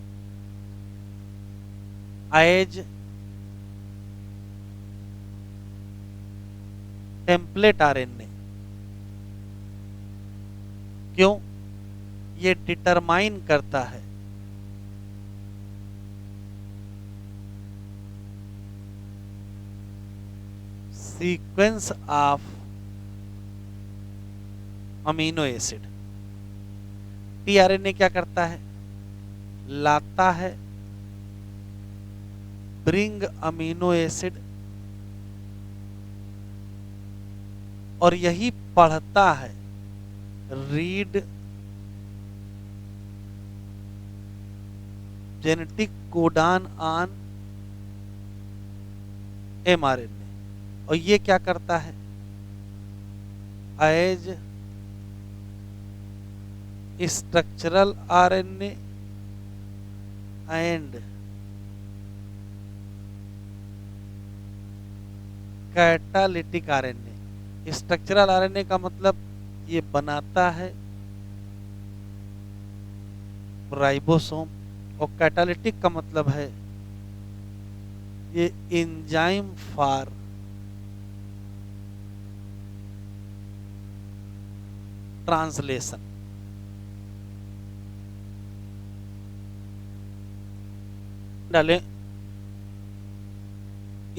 एज टेम्पलेट आरएनए। क्यों, ये डिटरमाइन करता है sequence of amino acid. TRNA क्या करता है, लाता है ब्रिंग अमीनो एसिड और यही पढ़ता है read genetic codon on mRNA. और ये क्या करता है, as structural RNA and catalytic RNA. Structural RNA का मतलब ये बनाता है राइबोसोम और कैटालिटिक का मतलब है ये एंजाइम फॉर ट्रांसलेशन। डालें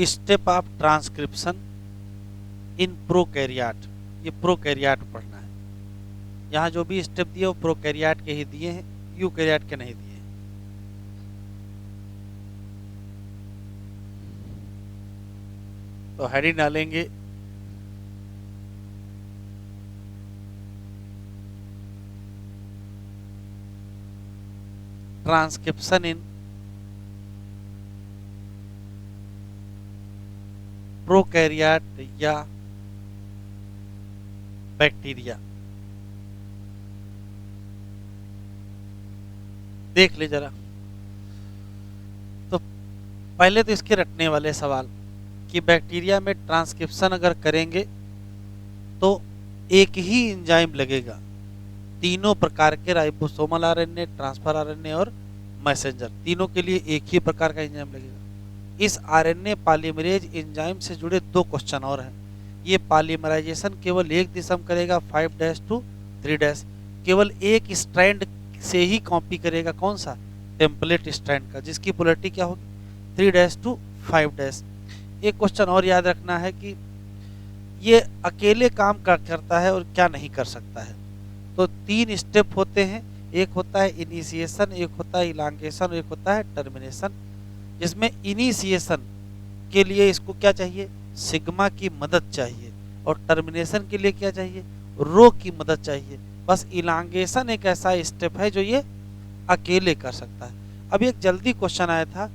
step of transcription in prokaryote. ये प्रोकैरियोट पढ़ना है। यहाँ जो भी स्टेप दिए वो प्रोकैरियोट के ही दिए हैं, यूकैरियोट के नहीं दिए। तो हेडिंग डालेंगे ट्रांसक्रिप्शन इन प्रोकैरियोट या बैक्टीरिया। देख ले जरा। तो पहले तो इसके रटने वाले सवाल कि बैक्टीरिया में ट्रांसक्रिप्शन अगर करेंगे तो एक ही एंजाइम लगेगा, तीनों प्रकार के राइबोसोमल आरएनए, ट्रांसफर आरएनए और मैसेंजर, तीनों के लिए एक ही प्रकार का एंजाइम लगेगा। इस आरएनए पॉलीमरेज एंजाइम से जुड़े 2 क्वेश्चन और हैं। ये पॉलीमराइजेशन केवल एक दिशा में करेगा 5' to 3', केवल एक स्ट्रैंड से ही कॉपी करेगा। कौन सा, टेम्पलेट स्ट्रैंड का, जिसकी पोलैरिटी क्या होगी 3' to 5'। एक क्वेश्चन और याद रखना है कि ये अकेले काम करता है और क्या नहीं कर सकता है। तो 3 स्टेप होते हैं, एक होता है इनिशिएशन, एक होता है इलांगेशन, एक होता है टर्मिनेशन। जिसमें इनिशिएशन के लिए इसको क्या चाहिए, सिग्मा की मदद चाहिए, और टर्मिनेशन के लिए क्या चाहिए, रो की मदद चाहिए। बस इलांगेशन एक ऐसा स्टेप है जो ये अकेले कर सकता है। अब एक जल्दी क्वेश्चन आया था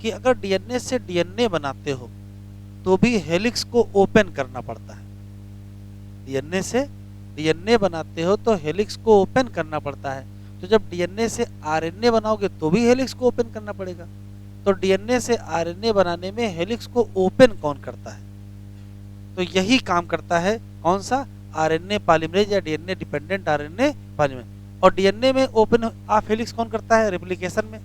कि अगर डीएनए से डीएनए बनाते हो तो भी हेलिक्स को ओपन करना पड़ता है। डीएनए से डीएनए बनाते हो तो हेलिक्स को ओपन करना पड़ता है। तो जब डीएनए से आरएनए बनाओगे तो भी हेलिक्स को ओपन करना पड़ेगा। तो डीएनए से आरएनए बनाने में हेलिक्स को ओपन कौन करता है, तो यही काम करता है कौन सा, आरएनए पॉलीमरेज या डीएनए डिपेंडेंट आरएनए पॉलीमरेज। और डीएनए में ओपन ऑफ हेलिक्स कौन करता है, रेप्लिकेशन में,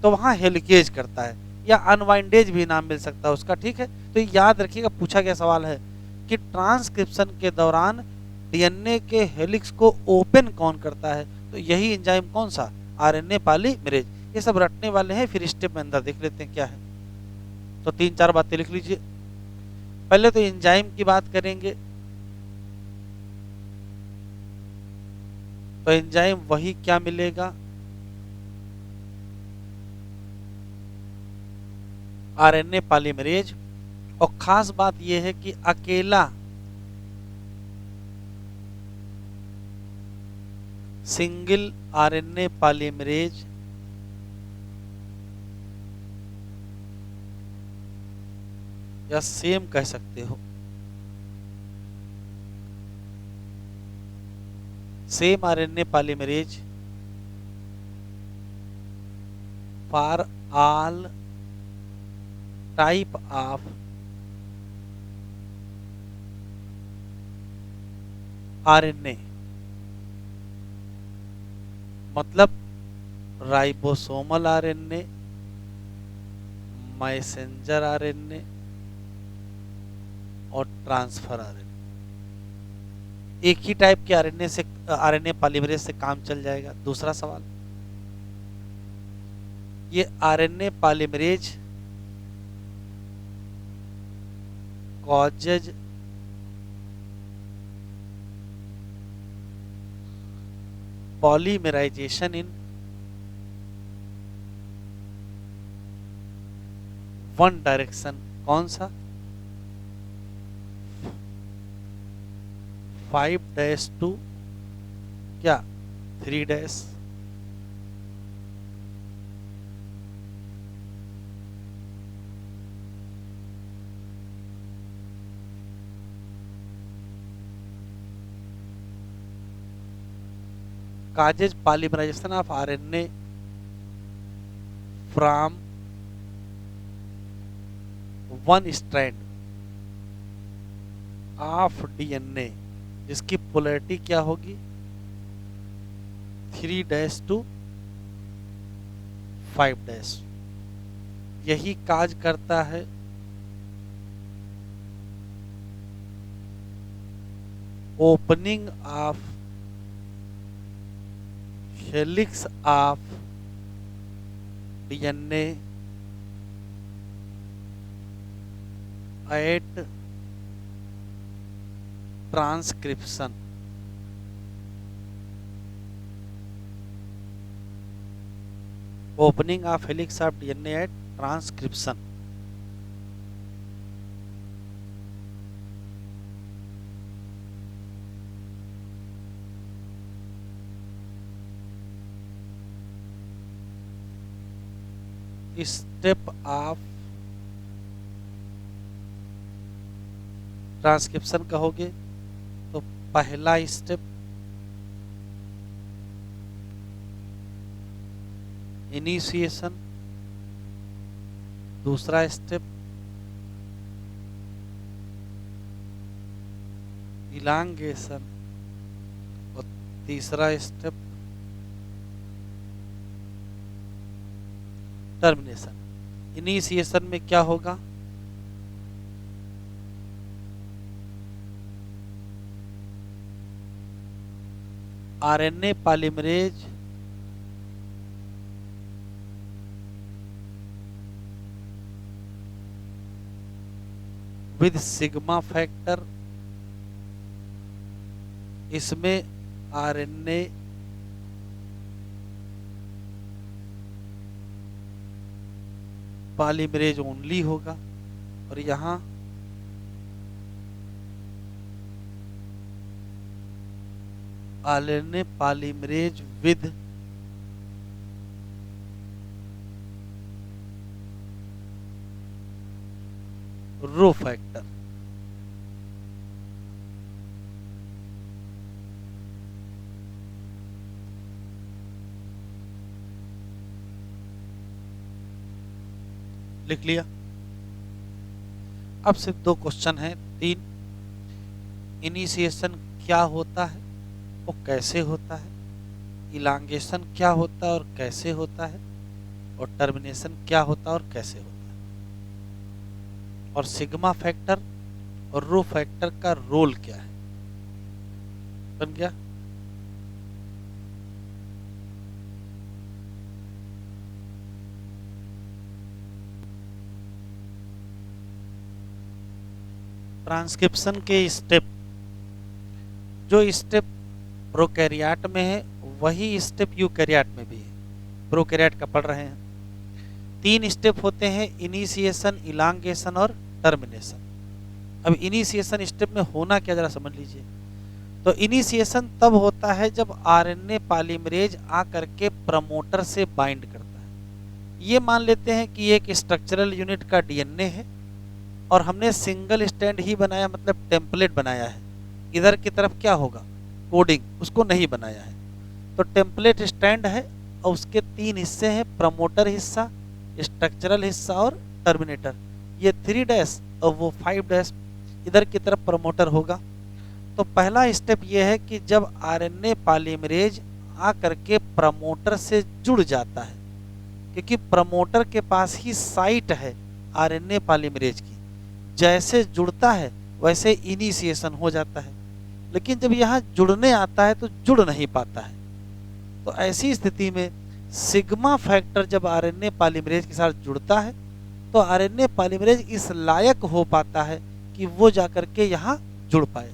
तो वहां हेलिकेज करता है, या अनवाइंडेज भी नाम मिल सकता है उसका, ठीक है। तो याद रखिएगा पूछा गया सवाल है कि ट्रांसक्रिप्शन के दौरान डीएनए के हेलिक्स को ओपन कौन करता है, तो यही एंजाइम कौन सा, आरएनए पॉलीमरेज। ये सब रटने वाले हैं, फिर स्टेप में अंदर देख लेते हैं क्या है। तो 3-4 बातें लिख लीजिए। पहले तो एंजाइम की बात करेंगे, तो एंजाइम वही क्या मिलेगा, आरएनए पॉलीमरेज। और खास बात यह है कि अकेला सिंगल आरएनए पॉलीमरेज या सेम कह सकते हो, same RNA polymerase for all type of RNA, मतलब राइबोसोमल आरएनए, मैसेंजर आरएनए और ट्रांसफर आरएनए। एक ही टाइप के आरएनए से, आरएनए पॉलीमरेज से काम चल जाएगा। दूसरा सवाल, ये RNA polymerase causes polymerization in one direction, कौन सा, 5' टू क्या 3'। causes polymerization of RNA from one strand of DNA, जिसकी पोलैरिटी क्या होगी, 3' टू 5'। यही काज करता है opening of helix of DNA at transcription. Opening of helix of DNA at transcription. Step of transcription कहोगे तो पहला स्टेप इनिशिएशन, दूसरा स्टेप इलांगेशन और तीसरा स्टेप टर्मिनेशन। इनिशिएशन में क्या होगा, RNA polymerase with sigma factor इसमें आरएनए पॉलीमरेज ओनली होगा और यहाँ RNA polymerase with rho factor. लिख लिया। अब सिर्फ 2 क्वेश्चन हैं, 3। इनिशिएशन क्या होता है और कैसे होता है, इलांगेशन क्या होता है और कैसे होता है, और टर्मिनेशन क्या होता है और कैसे होता है, और सिग्मा फैक्टर और रो फैक्टर का रोल क्या है। बन गया। ट्रांसक्रिप्शन के स्टेप, जो स्टेप प्रोकैरियोट में है वही स्टेप यूकैरियोट में भी है। प्रोकैरियोट का पढ़ रहे हैं। 3 स्टेप होते हैं, इनिशिएशन, इलांगेशन और टर्मिनेशन। अब इनिशिएशन स्टेप में होना क्या जरा समझ लीजिए। तो इनिशिएशन तब होता है जब आरएनए पॉलीमरेज आकर के प्रमोटर से बाइंड करता है। ये मान लेते हैं कि एक स्ट्रक्चरल यूनिट का डीएनए है और हमने सिंगल स्टैंड ही बनाया, मतलब टेम्पलेट बनाया है। इधर की तरफ क्या होगा, कोडिंग, उसको नहीं बनाया है। तो टेम्पलेट स्टैंड है और उसके 3 हिस्से हैं, प्रमोटर हिस्सा, स्ट्रक्चरल हिस्सा और टर्मिनेटर। ये 3 डैश और वो 5 डैश इधर की तरफ प्रमोटर होगा। तो पहला स्टेप ये है कि जब आरएनए पॉलीमरेज आकर के प्रमोटर से जुड़ जाता है, क्योंकि प्रमोटर के पास ही साइट है आरएनए पॉलीमरेज की, जैसे जुड़ता है वैसे इनिशिएशन हो जाता है। लेकिन जब यहाँ जुड़ने आता है तो जुड़ नहीं पाता है। तो ऐसी स्थिति में सिग्मा फैक्टर जब आरएनए पॉलीमरेज के साथ जुड़ता है तो आरएनए पॉलीमरेज इस लायक हो पाता है कि वो जाकर के यहाँ जुड़ पाए।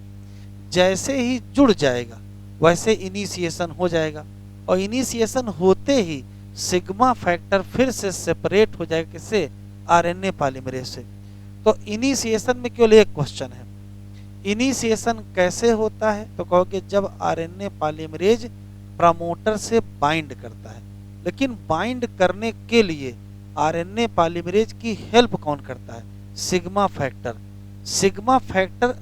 जैसे ही जुड़ जाएगा वैसे इनिशिएशन हो जाएगा, और इनिशिएशन होते ही सिग्मा फैक्टर फिर से सेपरेट हो जाएगा किससे, आरएनए पॉलीमरेज से। तो इनिशिएशन में केवल एक क्वेश्चन है, इनिशिएशन कैसे होता है, तो कहोगे जब आरएनए पॉलीमरेज प्रमोटर से बाइंड करता है। लेकिन बाइंड करने के लिए आरएनए पॉलीमरेज की हेल्प कौन करता है, सिग्मा फैक्टर। सिग्मा फैक्टर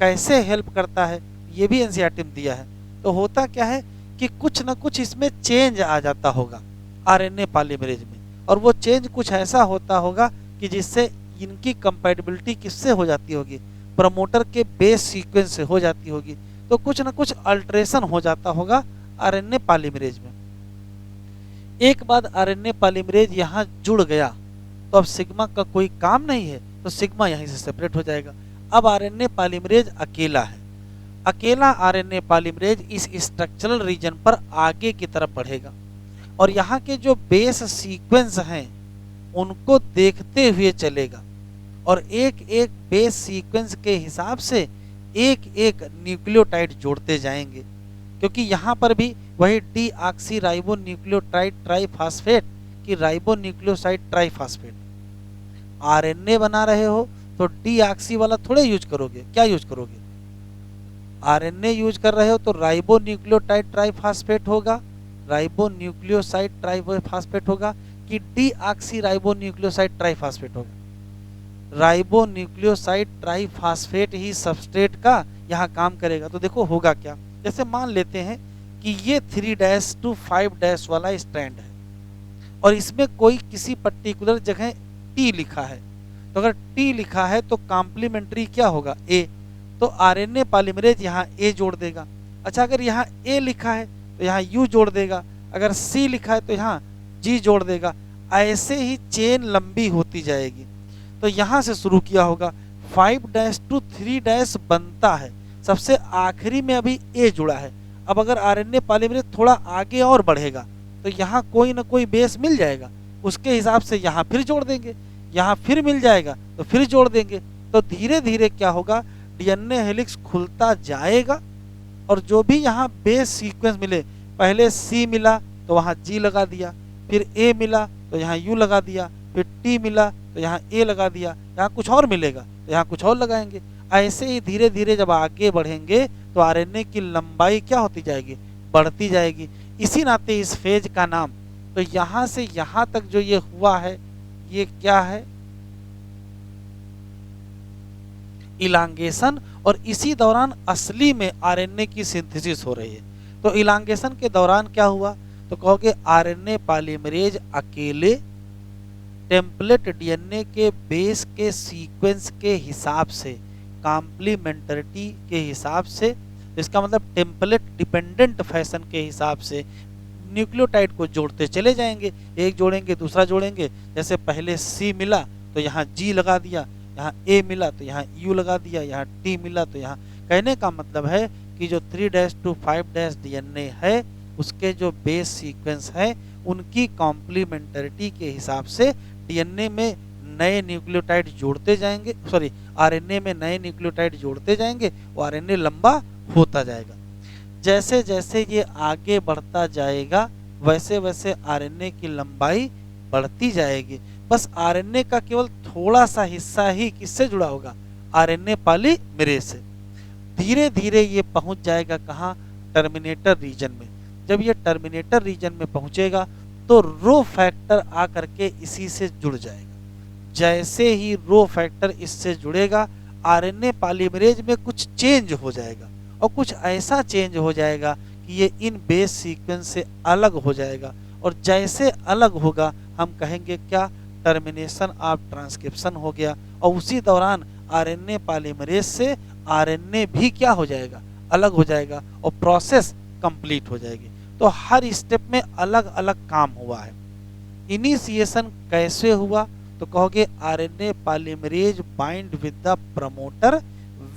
कैसे हेल्प करता है ये भी एनसीईआरटी में दिया है। तो होता क्या है कि कुछ ना कुछ इसमें चेंज आ जाता होगा आरएनए पॉलीमरेज में, और वो चेंज कुछ ऐसा होता होगा कि जिससे इनकी कंपैटिबिलिटी किससे हो जाती होगी, प्रमोटर के बेस सीक्वेंस से हो जाती होगी। तो कुछ ना कुछ अल्ट्रेशन हो जाता होगा आरएनए पॉलीमरेज में। एक बार आरएनए पॉलीमरेज यहाँ जुड़ गया तो अब सिग्मा का कोई काम नहीं है, तो सिग्मा यहीं से सेपरेट हो जाएगा। अब आरएनए पॉलीमरेज अकेला है। अकेला आरएनए पॉलीमरेज इस स्ट्रक्चरल रीजन पर आगे की तरफ बढ़ेगा और यहाँ के जो बेस सीक्वेंस हैं उनको देखते हुए चलेगा, और एक एक बेस सीक्वेंस के हिसाब से एक एक न्यूक्लियोटाइड जोड़ते जाएंगे, क्योंकि यहाँ पर भी वही डीऑक्सी न्यूक्लियोटाइड ट्राइफॉस्फेट की राइबोन्यूक्लियोसाइड ट्राइफॉस्फेट। आरएनए बना रहे हो तो डीऑक्सी वाला थोड़े यूज करोगे, क्या यूज करोगे, आरएनए यूज कर रहे हो तो राइबोन्यूक्लियोटाइड ट्राइफॉस्फेट होगा, राइबोन्यूक्लियोसाइड ट्राइफॉस्फेट होगा कि डीऑक्सी राइबोन्यूक्लियोसाइड ट्राइफॉस्फेट होगा। राइबोन्यूक्लियोसाइड ट्राइफॉस्फेट ही सबस्ट्रेट का यहाँ काम करेगा। तो देखो होगा क्या, जैसे मान लेते हैं कि ये 3 डैश टू 5 डैश वाला स्ट्रैंड है और इसमें कोई किसी पर्टिकुलर जगह टी लिखा है। तो अगर टी लिखा है तो कॉम्प्लीमेंट्री क्या होगा, ए। तो आरएनए पॉलीमरेज यहाँ ए जोड़ देगा। अच्छा, अगर यहाँ ए लिखा है तो यहाँ यू जोड़ देगा, अगर सी लिखा है तो यहाँ जी जोड़ देगा। ऐसे ही चेन लंबी होती जाएगी। तो यहाँ से शुरू किया होगा, 5 डैश टू 3 डैश बनता है, सबसे आखिरी में अभी ए जुड़ा है। अब अगर आरएनए पॉलीमरेज थोड़ा आगे और बढ़ेगा तो यहाँ कोई ना कोई बेस मिल जाएगा, उसके हिसाब से यहाँ फिर जोड़ देंगे, यहाँ फिर मिल जाएगा तो फिर जोड़ देंगे। तो धीरे धीरे क्या होगा, डीएनए हेलिक्स खुलता जाएगा और जो भी यहाँ बेस सीक्वेंस मिले, पहले सी मिला तो वहाँ जी लगा दिया, फिर ए मिला तो यहाँ यू लगा दिया, फिर टी मिला तो यहाँ ए लगा दिया, यहाँ कुछ और मिलेगा तो यहाँ कुछ और लगाएंगे। ऐसे ही धीरे धीरे जब आगे बढ़ेंगे तो आरएनए की लंबाई क्या होती जाएगी, बढ़ती जाएगी। इसी नाते इस फेज का नाम, तो यहाँ से यहाँ तक जो ये हुआ है ये क्या है, इलांगेशन। और इसी दौरान असली में आरएनए की सिंथेसिस हो रही है। तो इलांगेशन के दौरान क्या हुआ, तो कहोगे आरएनए पॉलीमरेज अकेले टेम्पलेट डीएनए के बेस के सीक्वेंस के हिसाब से, कॉम्प्लीमेंटरिटी के हिसाब से, इसका मतलब टेम्पलेट डिपेंडेंट फैशन के हिसाब से न्यूक्लियोटाइड को जोड़ते चले जाएंगे, एक जोड़ेंगे दूसरा जोड़ेंगे। जैसे पहले सी मिला तो यहाँ जी लगा दिया, यहाँ ए मिला तो यहाँ यू लगा दिया, यहाँ टी मिला तो यहाँ। कहने का मतलब है कि जो 3' to 5' डीएनए है उसके जो बेस सीक्वेंस है उनकी कॉम्प्लीमेंटरिटी के हिसाब से डीएनए में नए न्यूक्लियोटाइड जोड़ते जाएंगे, सॉरी आरएनए में नए न्यूक्लियोटाइड जोड़ते जाएंगे, वो आरएनए लंबा होता जाएगा। जैसे जैसे ये आगे बढ़ता जाएगा वैसे वैसे आरएनए की लंबाई बढ़ती जाएगी। बस आरएनए का केवल थोड़ा सा हिस्सा ही किससे जुड़ा होगा, आरएनए पॉलीमरेज से। धीरे धीरे ये पहुंच जाएगा कहाँ, टर्मिनेटर रीजन में। जब ये टर्मिनेटर रीजन में पहुंचेगा तो रो फैक्टर आकर के इसी से जुड़ जाएगा। जैसे ही रो फैक्टर इससे जुड़ेगा आरएनए पॉलीमरेज में कुछ चेंज हो जाएगा, और कुछ ऐसा चेंज हो जाएगा कि ये इन बेस सीक्वेंस से अलग हो जाएगा। और जैसे अलग होगा हम कहेंगे क्या, टर्मिनेशन ऑफ ट्रांसक्रिप्शन हो गया। और उसी दौरान आरएनए पॉलीमरेज से आरएनए भी क्या हो जाएगा, अलग हो जाएगा, और प्रोसेस कंप्लीट हो जाएगी। तो हर स्टेप में अलग अलग काम हुआ है। इनिशिएशन कैसे हुआ, तो कहोगे RNA polymerase bind with the promoter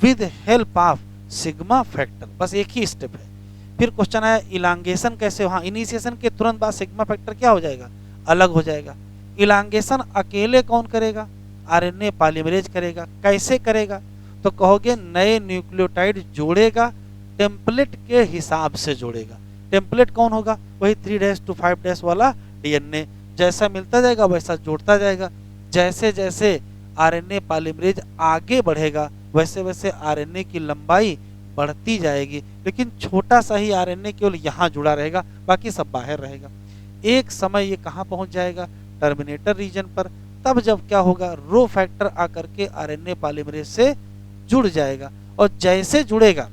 with help of sigma factor, बस एक ही स्टेप है। फिर क्वेश्चन आया इलांगेशन कैसे, हाँ इनिशिएशन के तुरंत बाद सिग्मा फैक्टर क्या हो जाएगा, अलग हो जाएगा। इलांगेशन अकेले कौन करेगा, आरएनए पॉलीमरेज करेगा। कैसे करेगा, तो कहोगे नए न्यूक्लियोटाइड जोड़ेगा, टेम्पलेट के हिसाब से जोड़ेगा। टेम्पलेट कौन होगा, वही 3' to 5' वाला डीएनए। जैसा मिलता जाएगा वैसा जोड़ता जाएगा। जैसे जैसे आरएनए पॉलीमरेज आगे बढ़ेगा वैसे वैसे आरएनए की लंबाई बढ़ती जाएगी, लेकिन छोटा सा ही आरएनए केवल यहाँ जुड़ा रहेगा, बाकी सब बाहर रहेगा। एक समय ये कहाँ पहुँच जाएगा, टर्मिनेटर रीजन पर। तब जब क्या होगा, रो फैक्टर आकर के आरएनए पॉलीमरेज से जुड़ जाएगा, और जैसे जुड़ेगा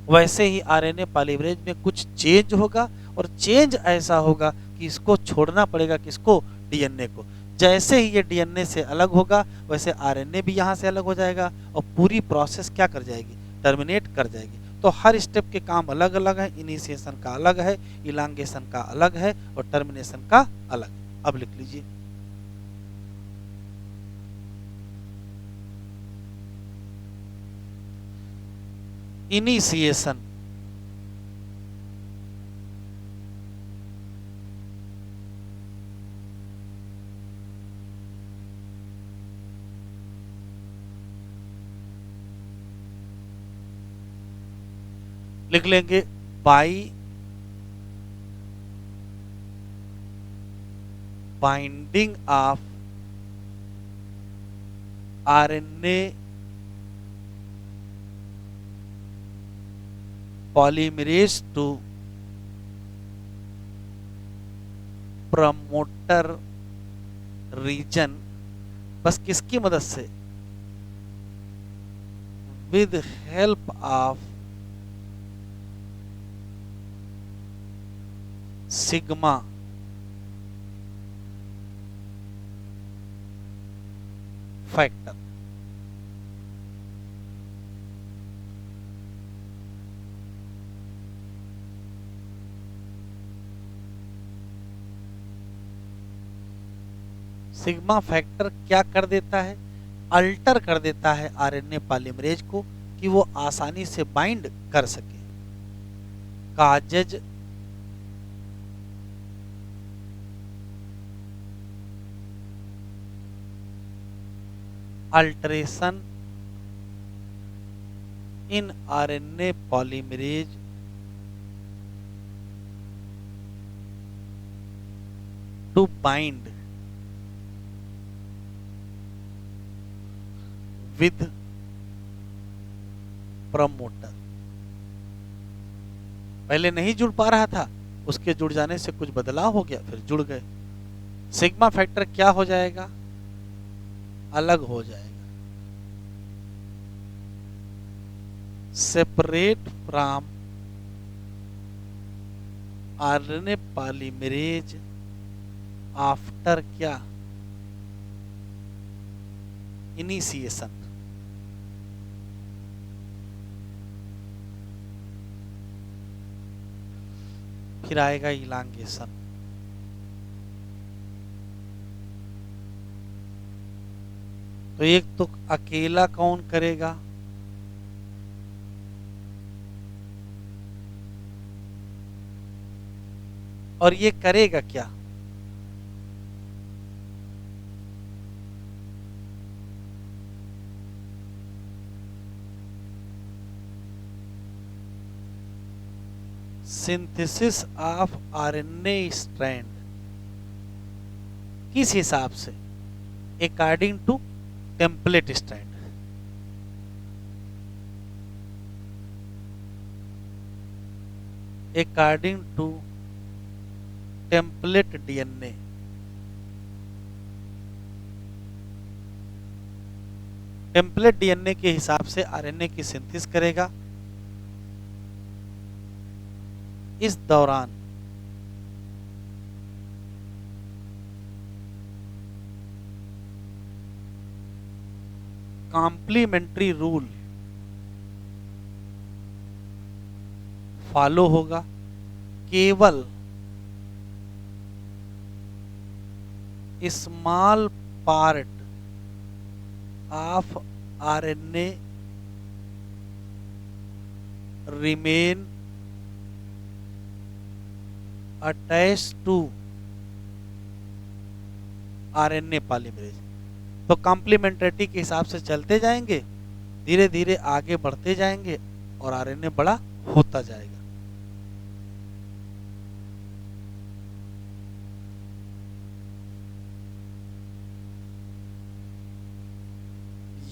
वैसे ही आरएनए पॉलीमरेज में कुछ चेंज होगा, और चेंज ऐसा होगा कि इसको छोड़ना पड़ेगा, किसको, डीएनए को। जैसे ही ये डीएनए से अलग होगा वैसे आरएनए भी यहाँ से अलग हो जाएगा, और पूरी प्रोसेस क्या कर जाएगी, टर्मिनेट कर जाएगी। तो हर स्टेप के काम अलग अलग है, इनिशिएशन का अलग है, इलांगेशन का अलग है, और टर्मिनेशन का अलग है। अब लिख लीजिए, इनिशिएशन लिख लेंगे by binding of RNA polymerase to promoter region, बस किसकी मदद से, with help of sigma factor. Sigma factor क्या कर देता है, अल्टर कर देता है आरएनए पॉलीमरेज को कि वो आसानी से बाइंड कर सके। Causes alteration in RNA polymerase to bind with promoter। पहले नहीं जुड़ पा रहा था, उसके जुड़ जाने से कुछ बदलाव हो गया, फिर जुड़ गए। सिग्मा फैक्टर क्या हो जाएगा? अलग हो जाएगा। Separate from RNA polymerase after क्या? इनिशिएशन। फिर आएगा इलांगेशन। तो एक तो अकेला कौन करेगा? और ये करेगा क्या? Synthesis of RNA strand. किस हिसाब से? According to template strand. According to template DNA. Template DNA के हिसाब से आरएनए की सिंथेसिस करेगा। इस दौरान कॉम्प्लीमेंट्री रूल फॉलो होगा। केवल small part of RNA remain attached to RNA polymerase. तो कॉम्प्लीमेंट्रिटी के हिसाब से चलते जाएंगे, धीरे धीरे आगे बढ़ते जाएंगे और आरएनए बड़ा होता जाएगा।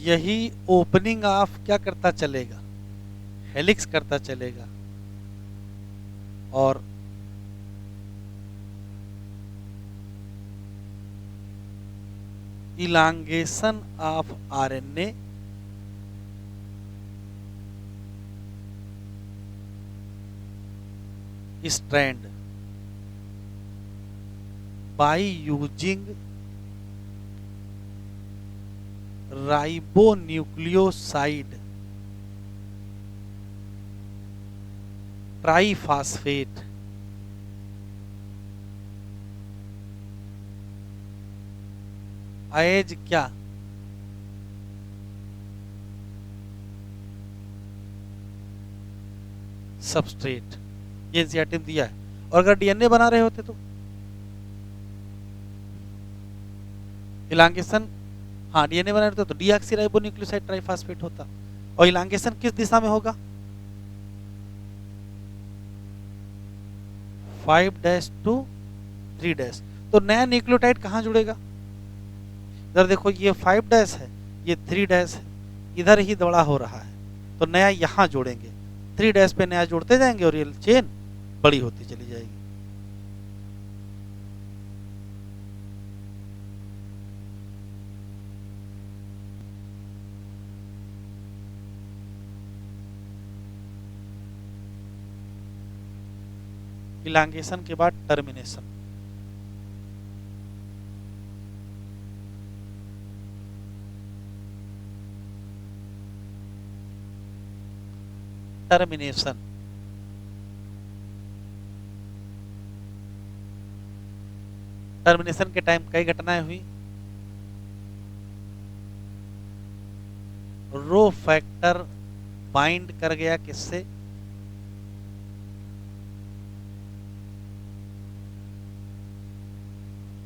यही ओपनिंग ऑफ क्या करता चलेगा? हेलिक्स करता चलेगा। और elongation of RNA strand by using ribonucleoside triphosphate as क्या? सबस्ट्रेट। ये एनसीईआरटी में दिया है। और अगर डीएनए बना रहे होते तो इलांगेशन, हाँ डीएनए बना रहे होते तो डीऑक्सीराइबोन्यूक्लियोसाइड ट्राइफॉस्फेट होता। और इलांगेशन किस दिशा में होगा? 5' to 3'। तो नया न्यूक्लियोटाइड कहाँ जुड़ेगा? इधर देखो, ये 5' है, ये 3' है, इधर ही दौड़ा हो रहा है, तो नया यहाँ जोड़ेंगे। 3' पे नया जोड़ते जाएंगे और ये चेन बड़ी होती चली जाएगी। इलांगेशन के बाद टर्मिनेशन। टर्मिनेशन टर्मिनेशन के टाइम कई घटनाएं हुई। रो फैक्टर बाइंड कर गया किससे?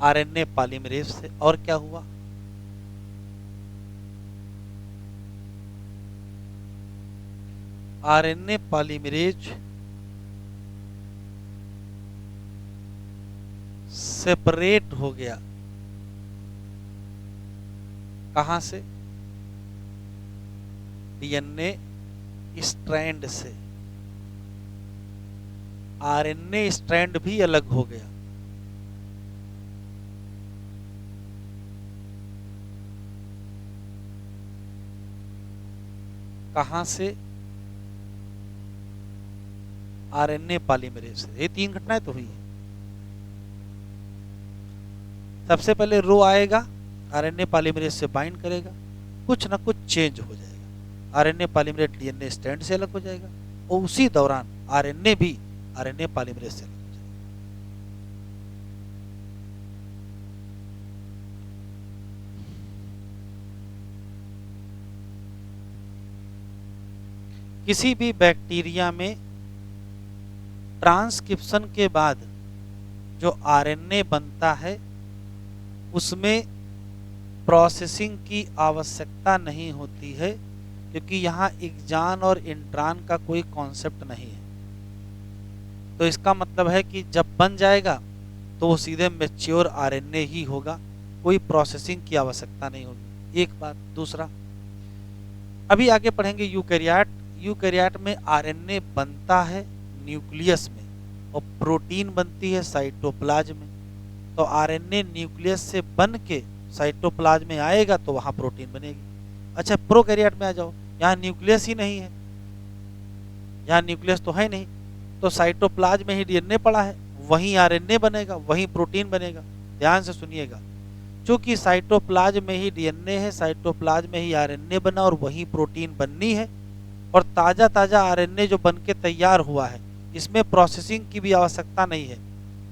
आरएनए पॉलीमरेज से। और क्या हुआ? आरएनए पॉलीमरेज सेपरेट हो गया, कहां से? डीएनए स्ट्रैंड से। आरएनए स्ट्रैंड भी अलग हो गया। कहां से? आरएनए पॉलीमरेज से। ये 3 घटनाएं तो हुई है। सबसे पहले रो आएगा, आरएनए पॉलीमरेज से बाइंड करेगा, कुछ ना कुछ चेंज हो जाएगा, आरएनए पॉलीमरेज डीएनए स्ट्रैंड से अलग हो जाएगा, और उसी दौरान आरएनए भी आरएनए पॉलीमरेज से अलग हो जाएगा। किसी भी बैक्टीरिया में ट्रांसक्रिप्शन के बाद जो आरएनए बनता है उसमें प्रोसेसिंग की आवश्यकता नहीं होती है, क्योंकि यहाँ एक्जान और इंट्रान का कोई कॉन्सेप्ट नहीं है। तो इसका मतलब है कि जब बन जाएगा तो वो सीधे मैच्योर आरएनए ही होगा, कोई प्रोसेसिंग की आवश्यकता नहीं होगी। एक बात। दूसरा, अभी आगे पढ़ेंगे यूकैरियोट। यूकैरियोट में आरएनए बनता है न्यूक्लियस में और प्रोटीन बनती है साइटोप्लाज्म में। तो आरएनए न्यूक्लियस से बन के साइटोप्लाज्म में आएगा तो वहां प्रोटीन बनेगी। अच्छा, प्रोकैरियोट में आ जाओ, यहाँ न्यूक्लियस ही नहीं है, यहाँ न्यूक्लियस तो है नहीं, तो साइटोप्लाज्म में ही डीएनए पड़ा है, वहीं आरएनए बनेगा, वहीं प्रोटीन बनेगा। ध्यान से सुनिएगा, क्योंकि साइटोप्लाज्म में ही डीएनए है, साइटोप्लाज्म में ही आरएनए बना और वहीं प्रोटीन बननी है, और ताजा ताजा आरएनए जो बन के तैयार हुआ है इसमें प्रोसेसिंग की भी आवश्यकता नहीं है।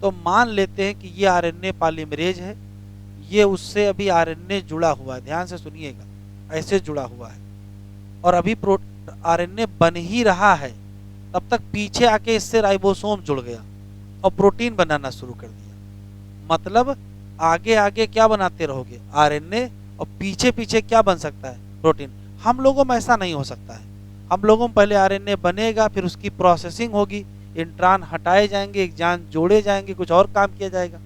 तो मान लेते हैं कि ये आरएनए पॉलीमरेज है, ये उससे अभी आरएनए जुड़ा हुआ है, ध्यान से सुनिएगा, ऐसे जुड़ा हुआ है, और अभी आरएनए बन ही रहा है, तब तक पीछे आके इससे राइबोसोम जुड़ गया और प्रोटीन बनाना शुरू कर दिया। मतलब आगे आगे क्या बनाते रहोगे? आरएनए, और पीछे पीछे क्या बन सकता है? प्रोटीन। हम लोगों में ऐसा नहीं हो सकता है। हम लोगों में पहले आरएनए बनेगा, फिर उसकी प्रोसेसिंग होगी, इंट्रान हटाए जाएंगे, एक्जान जोड़े जाएंगे, कुछ और काम किया जाएगा।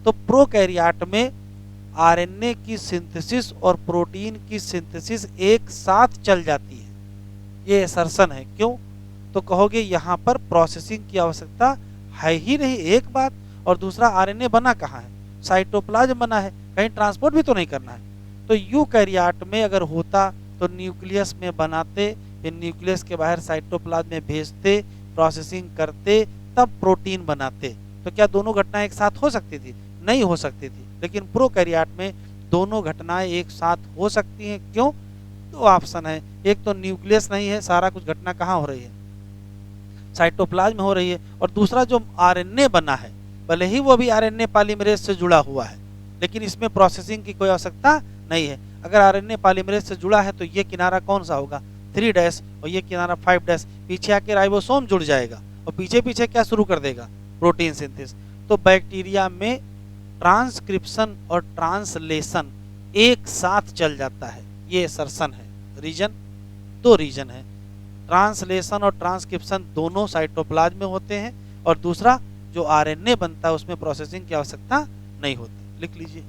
तो प्रोकैरियोट में आरएनए की सिंथेसिस और प्रोटीन की सिंथेसिस एक साथ चल जाती है, ये असर्शन है। क्यों? तो कहोगे यहाँ पर प्रोसेसिंग की आवश्यकता है ही नहीं, एक बात। और दूसरा, आरएनए बना कहाँ है? साइटोप्लाज्म बना है, कहीं ट्रांसपोर्ट भी तो नहीं करना है। तो यूकैरियोट में अगर होता तो न्यूक्लियस में बनाते, फिर न्यूक्लियस के बाहर साइटोप्लाज्म में भेजते, प्रोसेसिंग करते, तब प्रोटीन बनाते। तो क्या दोनों घटनाएं एक साथ हो सकती थी? नहीं हो सकती थी। लेकिन प्रोकैरियोट में दोनों घटनाएं एक साथ हो सकती हैं। क्यों? दो ऑप्शन है, एक तो न्यूक्लियस नहीं है, सारा कुछ घटना कहाँ हो रही है? साइटोप्लाज्म में हो रही है, और दूसरा जो आरएनए बना है, भले ही वो भी आरएनए पॉलीमरेज से जुड़ा हुआ है, लेकिन इसमें प्रोसेसिंग की कोई आवश्यकता नहीं है। अगर आरएनए पॉलीमरेज से जुड़ा है तो ये किनारा कौन सा होगा? 3' और ये किनारा 5'। पीछे आके राइबोसोम जुड़ जाएगा और पीछे पीछे क्या शुरू कर देगा? Protein synthesis. तो बैक्टीरिया में ट्रांसक्रिप्शन और ट्रांसलेशन एक साथ चल जाता है, ये असर्शन है। रीजन, 2 रीजन है, ट्रांसलेशन और ट्रांसक्रिप्शन दोनों साइटोप्लाज्म में होते हैं, और दूसरा जो आरएनए बनता है उसमें प्रोसेसिंग की आवश्यकता नहीं होती। लिख लीजिए।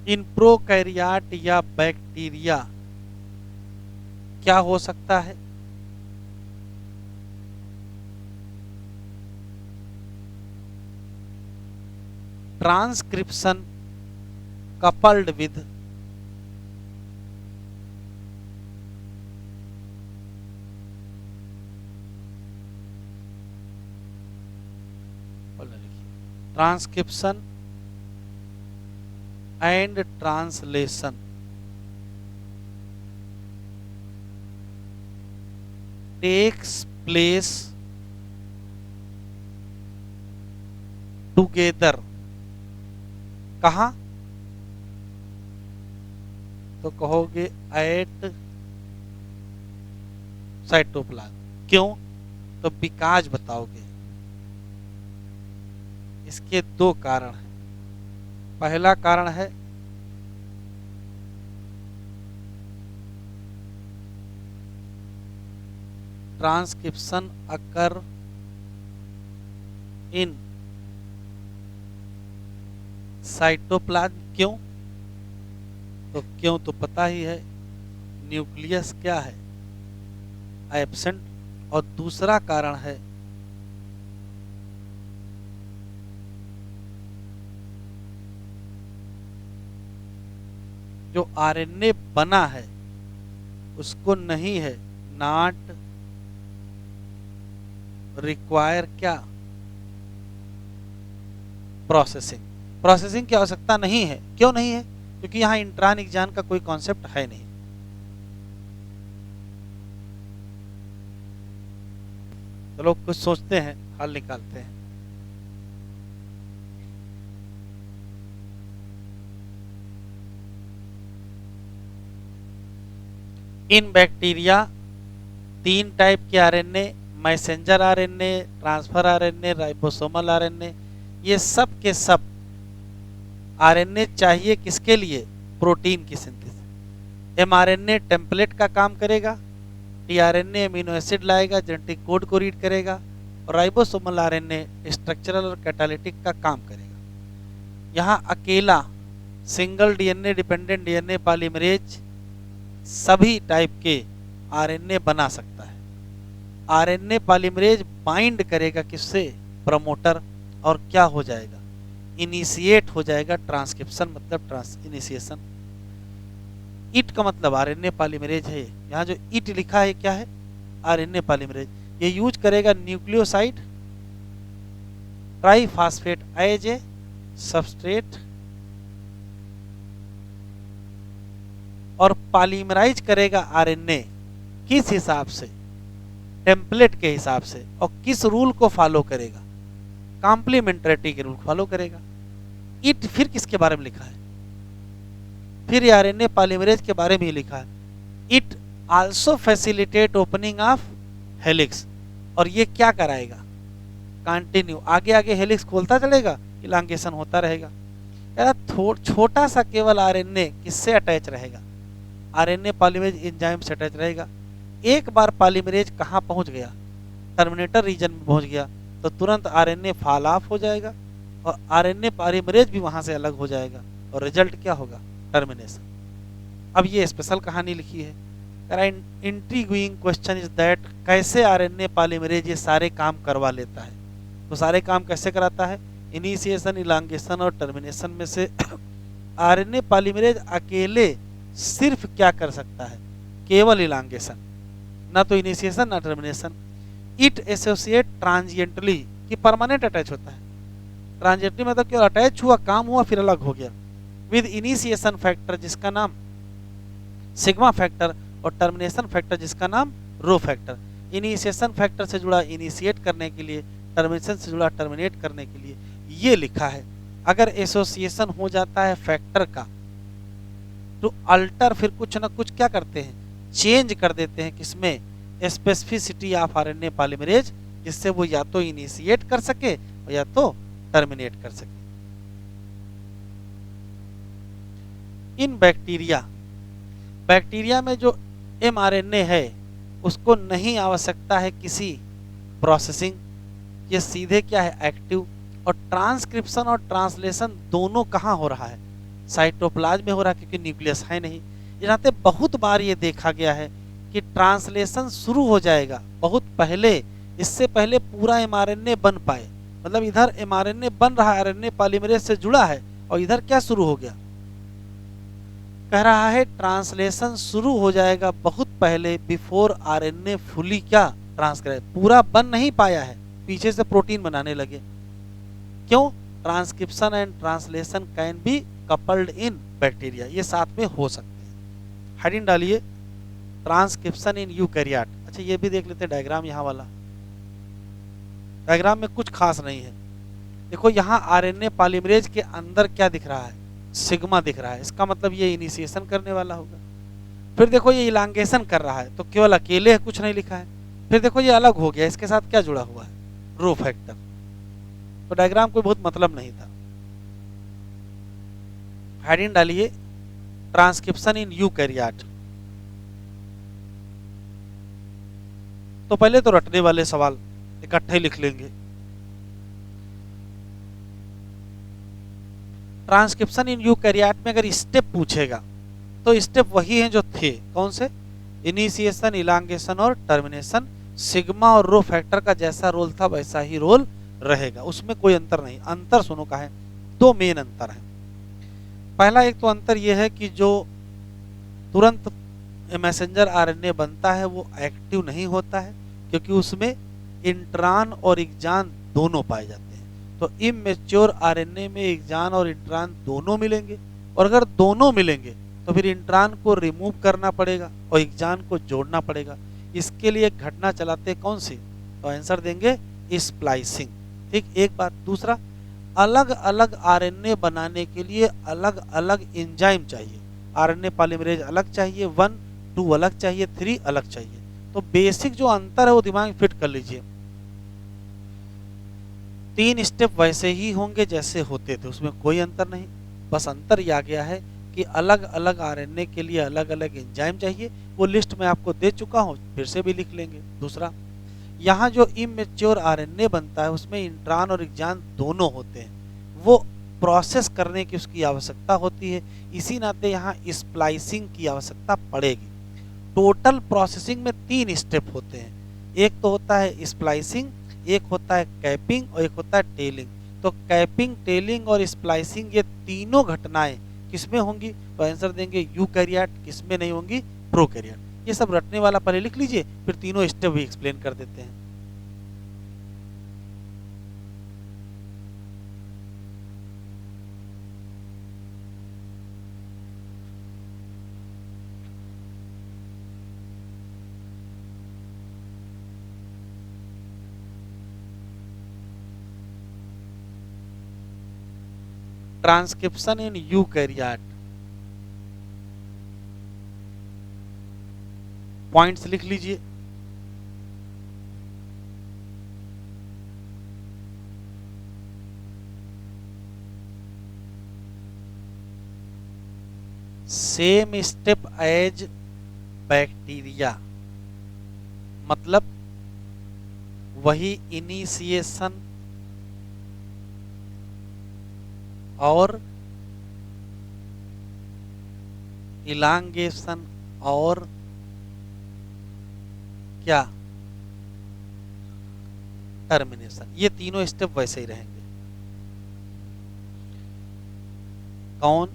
इन प्रोकैरियोट या बैक्टीरिया क्या हो सकता है? Transcription coupled with transcription and translation takes place together। कहाँ? तो कहोगे एट साइटोप्लाज्म। क्यों? तो बिकॉज बताओगे, इसके दो कारण हैं। पहला कारण है ट्रांसक्रिप्शन अकर इन साइटोप्लाज्म। क्यों? तो क्यों तो पता ही है, न्यूक्लियस क्या है, एब्सेंट। और दूसरा कारण है जो आरएनए बना है उसको नहीं है, नॉट रिक्वायर क्या, प्रोसेसिंग। प्रोसेसिंग की आवश्यकता नहीं है। क्यों नहीं है? क्योंकि यहां इंट्रानिक्जान का कोई कॉन्सेप्ट है नहीं। चलो कुछ सोचते हैं, हल निकालते हैं। इन बैक्टीरिया 3 टाइप के RNA, messenger RNA, transfer RNA, ribosomal RNA, ये सब के सब आरएनए चाहिए किसके लिए? प्रोटीन की सिंथेसिस। एमआरएनए टेम्पलेट का काम करेगा, टीआरएनए अमीनो एसिड लाएगा, जेनेटिक कोड को रीड करेगा, और राइबोसोमल आरएनए स्ट्रक्चरल और कैटालिटिक का काम करेगा। यहाँ अकेला single DNA dependent DNA polymerase सभी टाइप के आरएनए बना सकता है। आरएनए पॉलीमरेज बाइंड करेगा किससे? प्रमोटर, और क्या हो जाएगा? इनिशिएट हो जाएगा ट्रांसक्रिप्शन, मतलब इनिशिएशन। इट का मतलब आरएनए पॉलीमरेज है। यहाँ जो इट लिखा है क्या है? RNA polymerase. ये यूज करेगा nucleoside triphosphate as a substrate और पॉलीमराइज करेगा आरएनए किस हिसाब से? टेम्पलेट के हिसाब से। और किस रूल को फॉलो करेगा? कॉम्प्लीमेंट्रिटी के रूल फॉलो करेगा। इट फिर किसके बारे में लिखा है? फिर आरएनए पॉलीमरेज के बारे में ही लिखा है। It also facilitate opening of helix. और ये क्या कराएगा? कंटिन्यू, आगे आगे हेलिक्स खोलता चलेगा, इलांगेशन होता रहेगा। छोटा सा केवल आरएनए किससे अटैच रहेगा? आरएनए पॉलीमरेज एंजाइम से अटैच रहेगा। एक बार पॉलीमरेज कहाँ पहुंच गया? टर्मिनेटर रीजन में पहुंच गया, तो तुरंत आरएनए फॉल ऑफ हो जाएगा और आरएनए पॉलीमरेज भी वहां से अलग हो जाएगा, और रिजल्ट क्या होगा? टर्मिनेशन। अब ये स्पेशल कहानी लिखी है। इंट्रीग्यूइंग क्वेश्चन इज दैट कैसे आरएनए पॉलीमरेज ये सारे काम करवा लेता है? तो सारे काम कैसे कराता है? इनिशिएशन, इलांगेशन और टर्मिनेशन में से आरएनए पॉलीमरेज अकेले सिर्फ क्या कर सकता है? केवल इलांगेशन, ना तो इनिशिएशन ना टर्मिनेशन। इट एसोसिएट ट्रांजिएंटली, कि परमानेंट अटैच होता है। ट्रांजिएंटली मतलब केवल अटैच हुआ, काम हुआ, फिर अलग हो गया। विद इनिशिएशन फैक्टर जिसका नाम सिग्मा फैक्टर, और टर्मिनेशन फैक्टर जिसका नाम रो फैक्टर। इनिशिएशन फैक्टर से जुड़ा इनिशिएट करने के लिए, टर्मिनेशन से जुड़ा टर्मिनेट करने के लिए ये लिखा है। अगर एसोसिएशन हो जाता है फैक्टर का, तो अल्टर फिर कुछ ना कुछ क्या करते हैं? चेंज कर देते हैं किसमें? स्पेसिफिसिटी ऑफ आरएनए पॉलीमरेज, जिससे वो या तो इनिशिएट कर सके और या तो टर्मिनेट कर सके। इन बैक्टीरिया में जो एमआरएनए है उसको नहीं आवश्यकता है किसी प्रोसेसिंग, ये सीधे क्या है? एक्टिव। और ट्रांसक्रिप्शन और ट्रांसलेशन दोनों कहाँ हो रहा है? साइटोप्लाज्म में हो रहा है, क्योंकि न्यूक्लियस है नहीं। यहाँ बहुत बार ये देखा गया है कि ट्रांसलेशन शुरू हो जाएगा बहुत पहले, इससे पहले पूरा एमआरएनए बन पाए। मतलब इधर एमआरएनए बन रहा है, आरएनए पॉलीमरेज से जुड़ा है, और इधर क्या शुरू हो गया? कह रहा है ट्रांसलेशन शुरू हो जाएगा बहुत पहले, बिफोर आरएनए फुली क्या ट्रांसक्राइब, पूरा बन नहीं पाया है, पीछे से प्रोटीन बनाने लगे। क्यों? Transcription and translation can be coupled in bacteria, ये साथ में हो सकते हैं। हेडिंग डालिए ट्रांसक्रिप्शन इन यूकैरियोट। अच्छा ये भी देख लेते हैं डायग्राम, यहाँ वाला डायग्राम में कुछ खास नहीं है। देखो यहाँ आरएनए पॉलीमरेज के अंदर क्या दिख रहा है? सिग्मा दिख रहा है, इसका मतलब ये इनिशिएशन करने वाला होगा। फिर देखो ये इलांगेशन कर रहा है, तो केवल अकेले है, कुछ नहीं लिखा है। फिर देखो ये अलग हो गया, इसके साथ क्या जुड़ा हुआ है? Rho factor. तो डायग्राम कोई बहुत मतलब नहीं था। हेडिंग डालिए ट्रांसक्रिप्शन इन यूकैरियोट। तो पहले तो रटने वाले सवाल इकट्ठे लिख लेंगे। ट्रांसक्रिप्शन इन यूकैरियोट में अगर स्टेप पूछेगा तो स्टेप वही हैं जो थे, कौन से? इनिशिएशन, इलांगेशन और टर्मिनेशन। सिग्मा और रो फैक्टर का जैसा रोल था वैसा ही रोल रहेगा, उसमें कोई अंतर नहीं। अंतर सुनो का है, दो मेन अंतर है। पहला एक तो अंतर यह है कि जो तुरंत मैसेंजर आरएनए बनता है वो एक्टिव नहीं होता है, क्योंकि उसमें इंट्रान और एक्जान दोनों पाए जाते हैं। तो इमेच्योर आरएनए में एक्जान और इंट्रान दोनों मिलेंगे, और अगर दोनों मिलेंगे तो फिर इंट्रान को रिमूव करना पड़ेगा और एक्जान को जोड़ना पड़ेगा। इसके लिए घटना चलाते कौन सी? तो आंसर देंगे स्प्लाइसिंग। ठीक, एक बात। दूसरा, अलग अलग आरएनए बनाने के लिए अलग अलग एंजाइम चाहिए। आरएनए पॉलीमरेज अलग चाहिए, 1, 2 अलग चाहिए, 3 अलग चाहिए। तो बेसिक जो अंतर है वो दिमाग में फिट कर लीजिए। 3 स्टेप वैसे ही होंगे जैसे होते थे, उसमें कोई अंतर नहीं। बस अंतर ये आ गया है कि अलग अलग आरएनए के लिए अलग अलग एंजाइम चाहिए। वो लिस्ट मैं आपको दे चुका हूँ, फिर से भी लिख लेंगे। दूसरा, यहाँ जो इमेच्योर आरएनए बनता है उसमें इंट्रान और एक्जान दोनों होते हैं, वो प्रोसेस करने की उसकी आवश्यकता होती है। इसी नाते यहाँ स्प्लाइसिंग की आवश्यकता पड़ेगी। टोटल प्रोसेसिंग में 3 स्टेप होते हैं। एक तो होता है स्प्लाइसिंग, एक होता है कैपिंग और एक होता है टेलिंग। तो कैपिंग, टेलिंग और स्प्लाइसिंग ये तीनों घटनाएं किसमें होंगी? तो आंसर देंगे यूकैरियोट। किसमें नहीं होंगी? प्रोकैरियोट। ये सब रटने वाला पहले लिख लीजिए, फिर तीनों स्टेप भी एक्सप्लेन कर देते हैं। ट्रांसक्रिप्शन इन यूकैरियोट, पॉइंट्स लिख लीजिए। सेम स्टेप एज बैक्टीरिया, मतलब वही इनिशिएशन और इलांगेशन और क्या? टर्मिनेशन। ये तीनों स्टेप वैसे ही रहेंगे। कौन?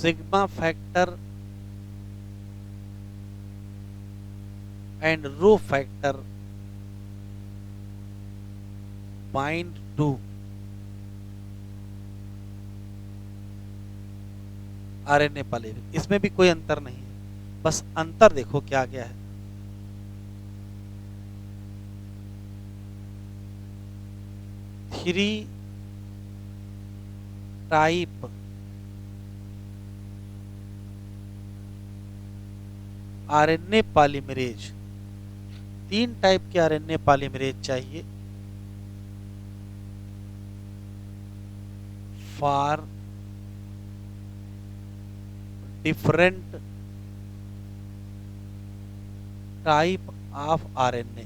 Sigma factor and rho factor bind to RNA polymerase. इसमें भी कोई अंतर नहीं है, बस अंतर देखो क्या गया है। Three type RNA polymerase, 3 type के आरएनए पॉलीमरेज चाहिए for different type of RNA.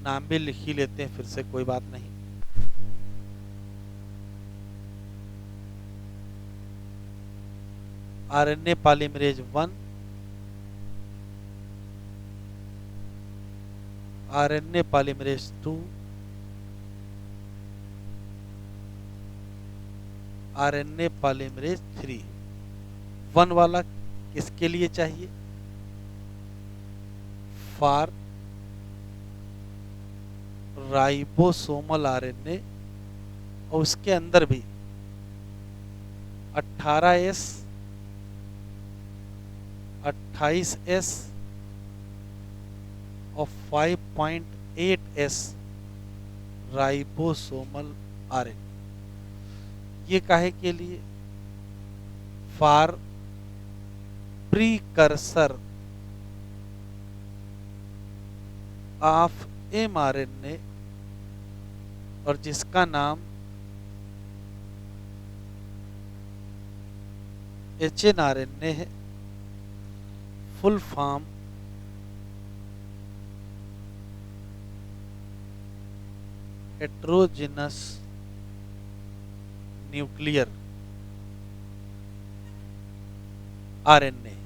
नाम भी लिख ही लेते हैं फिर से, कोई बात नहीं। RNA polymerase 1, RNA polymerase 2, RNA polymerase 3। 1 वाला किसके लिए चाहिए? फॉर राइबोसोमल आरएनए, और उसके अंदर भी 18S, 28S और 5.8S राइबोसोमल आरएनए। ये काहे के लिए? फॉर प्रीकर्सर ऑफ mRNA और जिसका नाम hnRNA है, full form heterogeneous nuclear RNA,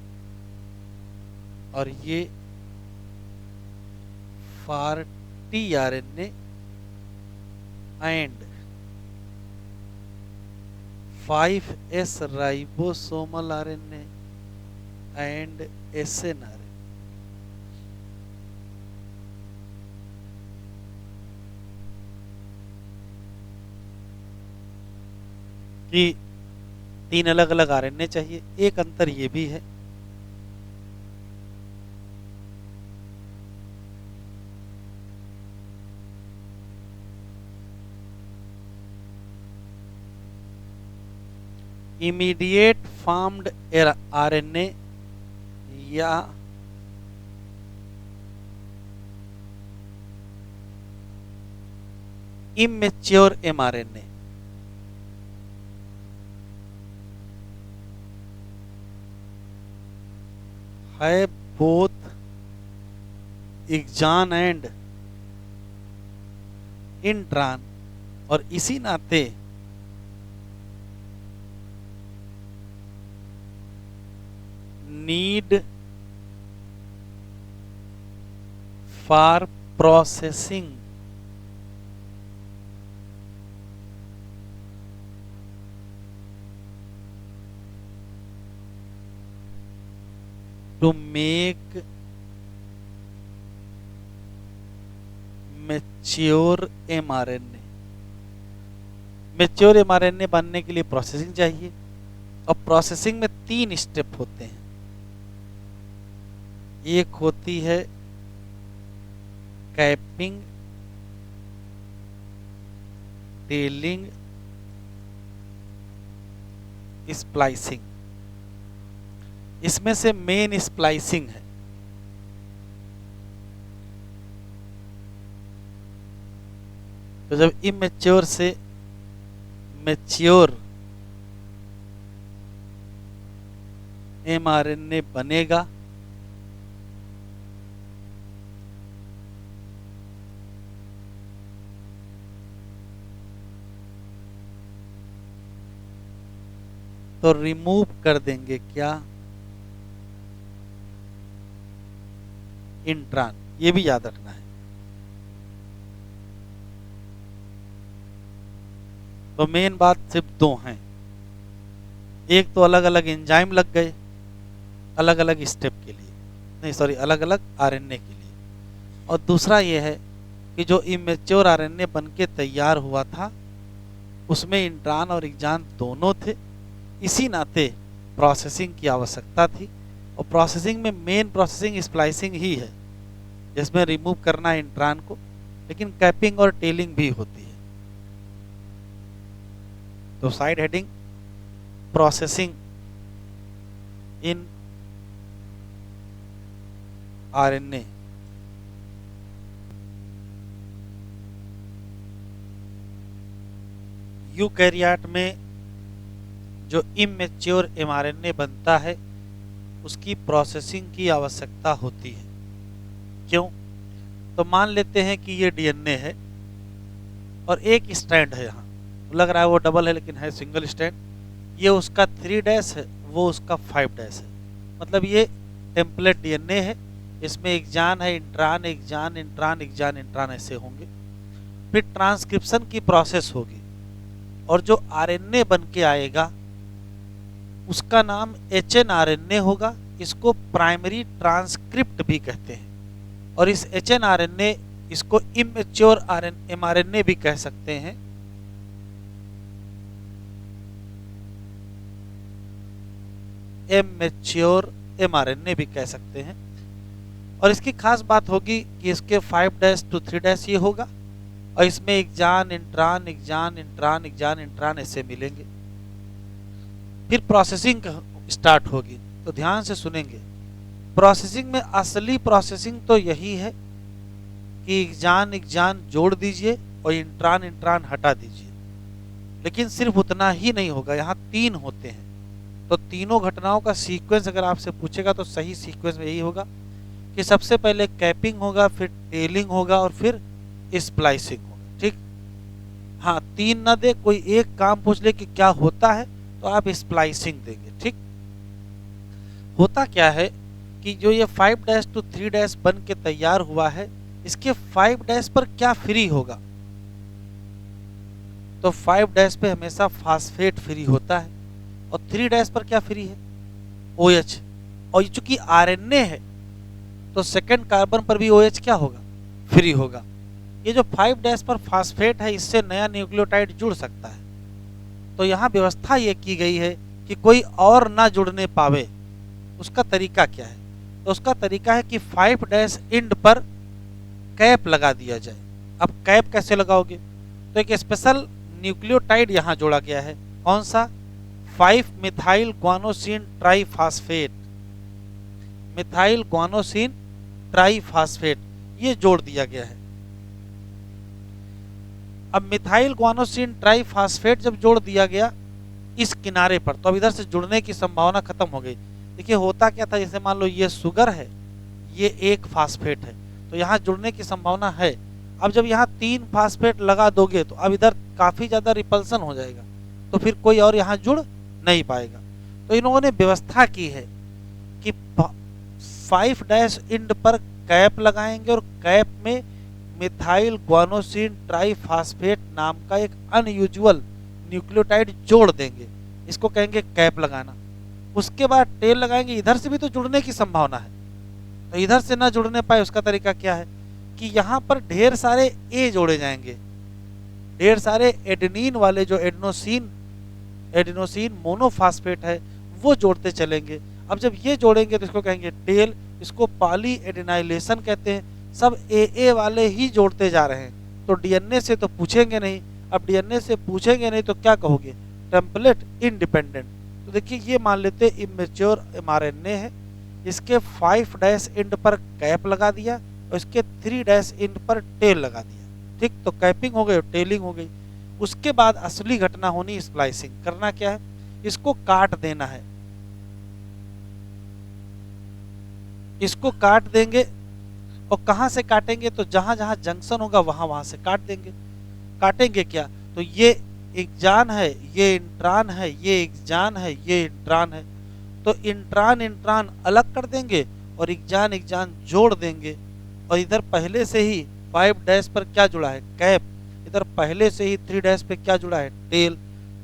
और ये for tRNA and 5s ribosomal RNA and snRNA. कि 3 अलग अलग आरएनए चाहिए। एक अंतर ये भी है इमीडिएट फॉर्म्ड आरएनए या इमेच्योर एमआरएनए। है बोथ एक्जान एंड इंट्रान, और इसी नाते need for processing to make mature mRNA। Mature mRNA बनने के लिए प्रोसेसिंग चाहिए, और प्रोसेसिंग में 3 स्टेप होते हैं। एक होती है कैपिंग, टेलिंग, स्प्लाइसिंग। इसमें से मेन स्प्लाइसिंग है। तो जब इमेच्योर से मैच्योर mRNA बनेगा तो रिमूव कर देंगे क्या, इंट्रान। ये भी याद रखना है। तो मेन बात सिर्फ 2 हैं। एक तो अलग अलग एंजाइम लग गए अलग अलग स्टेप के लिए, नहीं सॉरी, अलग अलग आरएनए के लिए। और दूसरा ये है कि जो इमेच्योर आरएनए बनके तैयार हुआ था उसमें इंट्रान और एक्जान दोनों थे। इसी नाते प्रोसेसिंग की आवश्यकता थी, और प्रोसेसिंग में मेन प्रोसेसिंग स्प्लाइसिंग ही है, जिसमें रिमूव करना है इंट्रान को, लेकिन कैपिंग और टेलिंग भी होती है। तो side heading processing in RNA. Eukaryote में जो इमेच्योर mRNA बनता है उसकी प्रोसेसिंग की आवश्यकता होती है। क्यों? तो मान लेते हैं कि ये डीएनए है और एक स्ट्रैंड है, यहाँ लग रहा है वो डबल है लेकिन है सिंगल स्ट्रैंड। ये उसका 3' है, वो उसका 5' है। मतलब ये टेम्पलेट डीएनए है, इसमें एक्जान है, इंट्रान, एक्जान, इंट्रान, एक्जान, इंट्रान ऐसे होंगे। फिर ट्रांसक्रिप्शन की प्रोसेस होगी और जो आरएनए बन के आएगा उसका नाम hnRNA होगा। इसको प्राइमरी ट्रांसक्रिप्ट भी कहते हैं, और इस hnRNA इसको इमेच्योर mRNA भी कह सकते हैं। इमेच्योर mRNA भी कह सकते हैं। और इसकी खास बात होगी कि इसके 5' to 3' ये होगा, और इसमें एक्जान, इंट्रान, एक्जान, इंट्रान, एक्जान, इंट्रान ऐसे मिलेंगे। फिर प्रोसेसिंग स्टार्ट होगी। तो ध्यान से सुनेंगे। प्रोसेसिंग में असली प्रोसेसिंग तो यही है कि एक्जान जोड़ दीजिए और इंट्रान हटा दीजिए। लेकिन सिर्फ उतना ही नहीं होगा, यहाँ 3 होते हैं, तो तीनों घटनाओं का सीक्वेंस अगर आपसे पूछेगा तो सही सीक्वेंस में यही होगा कि सबसे पहले कैपिंग होगा, फिर टेलिंग होगा और फिर स्प्लाइसिंग होगा। ठीक, हाँ 3 ना दे, कोई एक काम पूछ ले कि क्या होता है तो आप स्प्लाइसिंग देंगे। ठीक, होता क्या है कि जो ये 5 to 3 बन के तैयार हुआ है, इसके 5 पर क्या फ्री होगा, तो 5 पे हमेशा फास्फेट फ्री होता है और 3 पर क्या फ्री है, OH। और चूंकि RNA है तो सेकंड कार्बन पर भी OH क्या होगा, फ्री होगा। ये जो 5 पर फास्फेट है, इससे नया न्यूक्लियोटाइड जुड़ सकता है। तो यहाँ व्यवस्था ये की गई है कि कोई और ना जुड़ने पावे। उसका तरीका क्या है, तो उसका तरीका है कि 5 इंड पर कैप लगा दिया जाए। अब कैप कैसे लगाओगे, तो एक स्पेशल न्यूक्लियोटाइड यहाँ जोड़ा गया है। कौन सा, 5 methyl guanosine triphosphate, methyl guanosine triphosphate, ये जोड़ दिया गया है। अब मिथाइल ग्वानोसिन ट्राइफास्फेट जब जोड़ दिया गया इस किनारे पर, तो अब इधर से जुड़ने की संभावना खत्म हो गई। देखिए होता क्या था, जैसे मान लो ये शुगर है, ये एक फास्फेट है, तो यहाँ जुड़ने की संभावना है। अब जब यहाँ 3 फास्फेट लगा दोगे तो अब इधर काफी ज्यादा रिपल्सन हो जाएगा, तो फिर कोई और यहाँ जुड़ नहीं पाएगा। तो इन लोगों ने व्यवस्था की है कि 5 इंड पर कैप लगाएंगे और कैप में मिथाइल ग्वानोसिन ट्राइफास्फेट नाम का एक अनयूजुअल न्यूक्लियोटाइड जोड़ देंगे, इसको कहेंगे कैप लगाना। उसके बाद टेल लगाएंगे, इधर से भी तो जुड़ने की संभावना है, तो इधर से ना जुड़ने पाए उसका तरीका क्या है कि यहाँ पर ढेर सारे ए जोड़े जाएंगे, ढेर सारे एडेनिन वाले, जो एडेनोसिन मोनोफास्फेट है वो जोड़ते चलेंगे। अब जब ये जोड़ेंगे तो इसको कहेंगे टेल, इसको पॉली एडेनाइलेशन कहते हैं। सब ए वाले ही जोड़ते जा रहे हैं, तो डीएनए से तो पूछेंगे नहीं। अब डीएनए से पूछेंगे नहीं तो क्या कहोगे, टेम्पलेट इंडिपेंडेंट। तो देखिए ये मान लेते इमेच्योर mRNA है, इसके 5 इंड पर कैप लगा दिया और इसके 3 इंड पर टेल लगा दिया। ठीक, तो कैपिंग हो गई और टेलिंग हो गई। उसके बाद असली घटना होनी स्प्लाइसिंग। करना क्या है, इसको काट देना है, इसको काट देंगे। और कहां से काटेंगे, तो जहां जहां जंक्शन होगा वहां वहां से काट देंगे। काटेंगे क्या, तो ये एक्जान है, ये इंट्रान है, ये एक्जान है, ये इंट्रान है, तो इंट्रान अलग कर देंगे और एक्जान जोड़ देंगे। और इधर पहले से ही 5 पर क्या जुड़ा है, कैप, इधर पहले से ही 3 पे क्या जुड़ा है, टेल।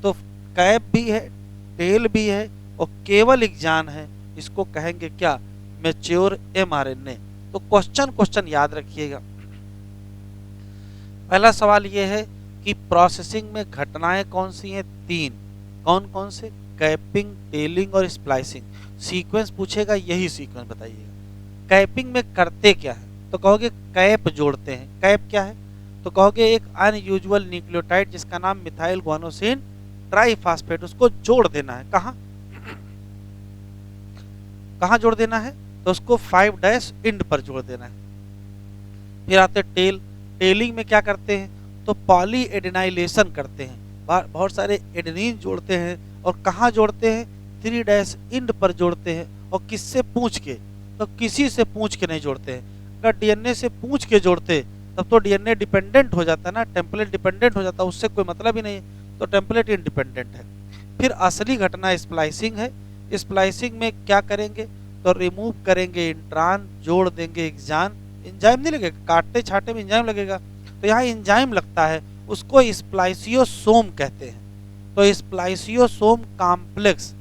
तो कैप भी है, टेल भी है और केवल एक्जान है, इसको कहेंगे क्या, मैच्योर mRNA। तो क्वेश्चन याद रखिएगा। पहला सवाल ये है कि प्रोसेसिंग में घटनाएं कौन सी हैं, 3। कौन कौन से, कैपिंग, टेलिंग और स्प्लाइसिंग। सीक्वेंस पूछेगा, यही सीक्वेंस बताइएगा। कैपिंग में करते क्या है, तो कहोगे कैप जोड़ते हैं। कैप क्या है, तो कहोगे एक अनयूजुअल न्यूक्लियोटाइड जिसका नाम मिथाइल ग्वानोसिन ट्राइफास्फेट, उसको जोड़ देना है। कहाँ कहाँ जोड़ देना है, तो उसको 5 इंड पर जोड़ देना है। फिर आते टेल। टेलिंग में क्या करते हैं, तो पॉली एडेनाइलेशन करते हैं, बहुत सारे एडेनिन जोड़ते हैं। और कहाँ जोड़ते हैं, 3 इंड पर जोड़ते हैं। और किससे पूछ के, तो किसी से पूछ के नहीं जोड़ते हैं। अगर डीएनए से पूछ के जोड़ते तब तो डीएनए डिपेंडेंट हो जाता है ना, टेम्पलेट डिपेंडेंट हो जाता, उससे कोई मतलब ही नहीं है, तो टेम्पलेट इंडिपेंडेंट है। फिर असली घटना स्प्लाइसिंग है। स्प्लाइसिंग में क्या करेंगे, तो रिमूव करेंगे इंट्रान, जोड़ देंगे एक्जान। इंजाइम नहीं लगेगा, काटते छाटे में इंजाइम लगेगा, तो यहाँ इंजाइम लगता है, उसको स्प्लाइसियोसोम कहते हैं। तो स्प्लाइसियोसोम कॉम्प्लेक्स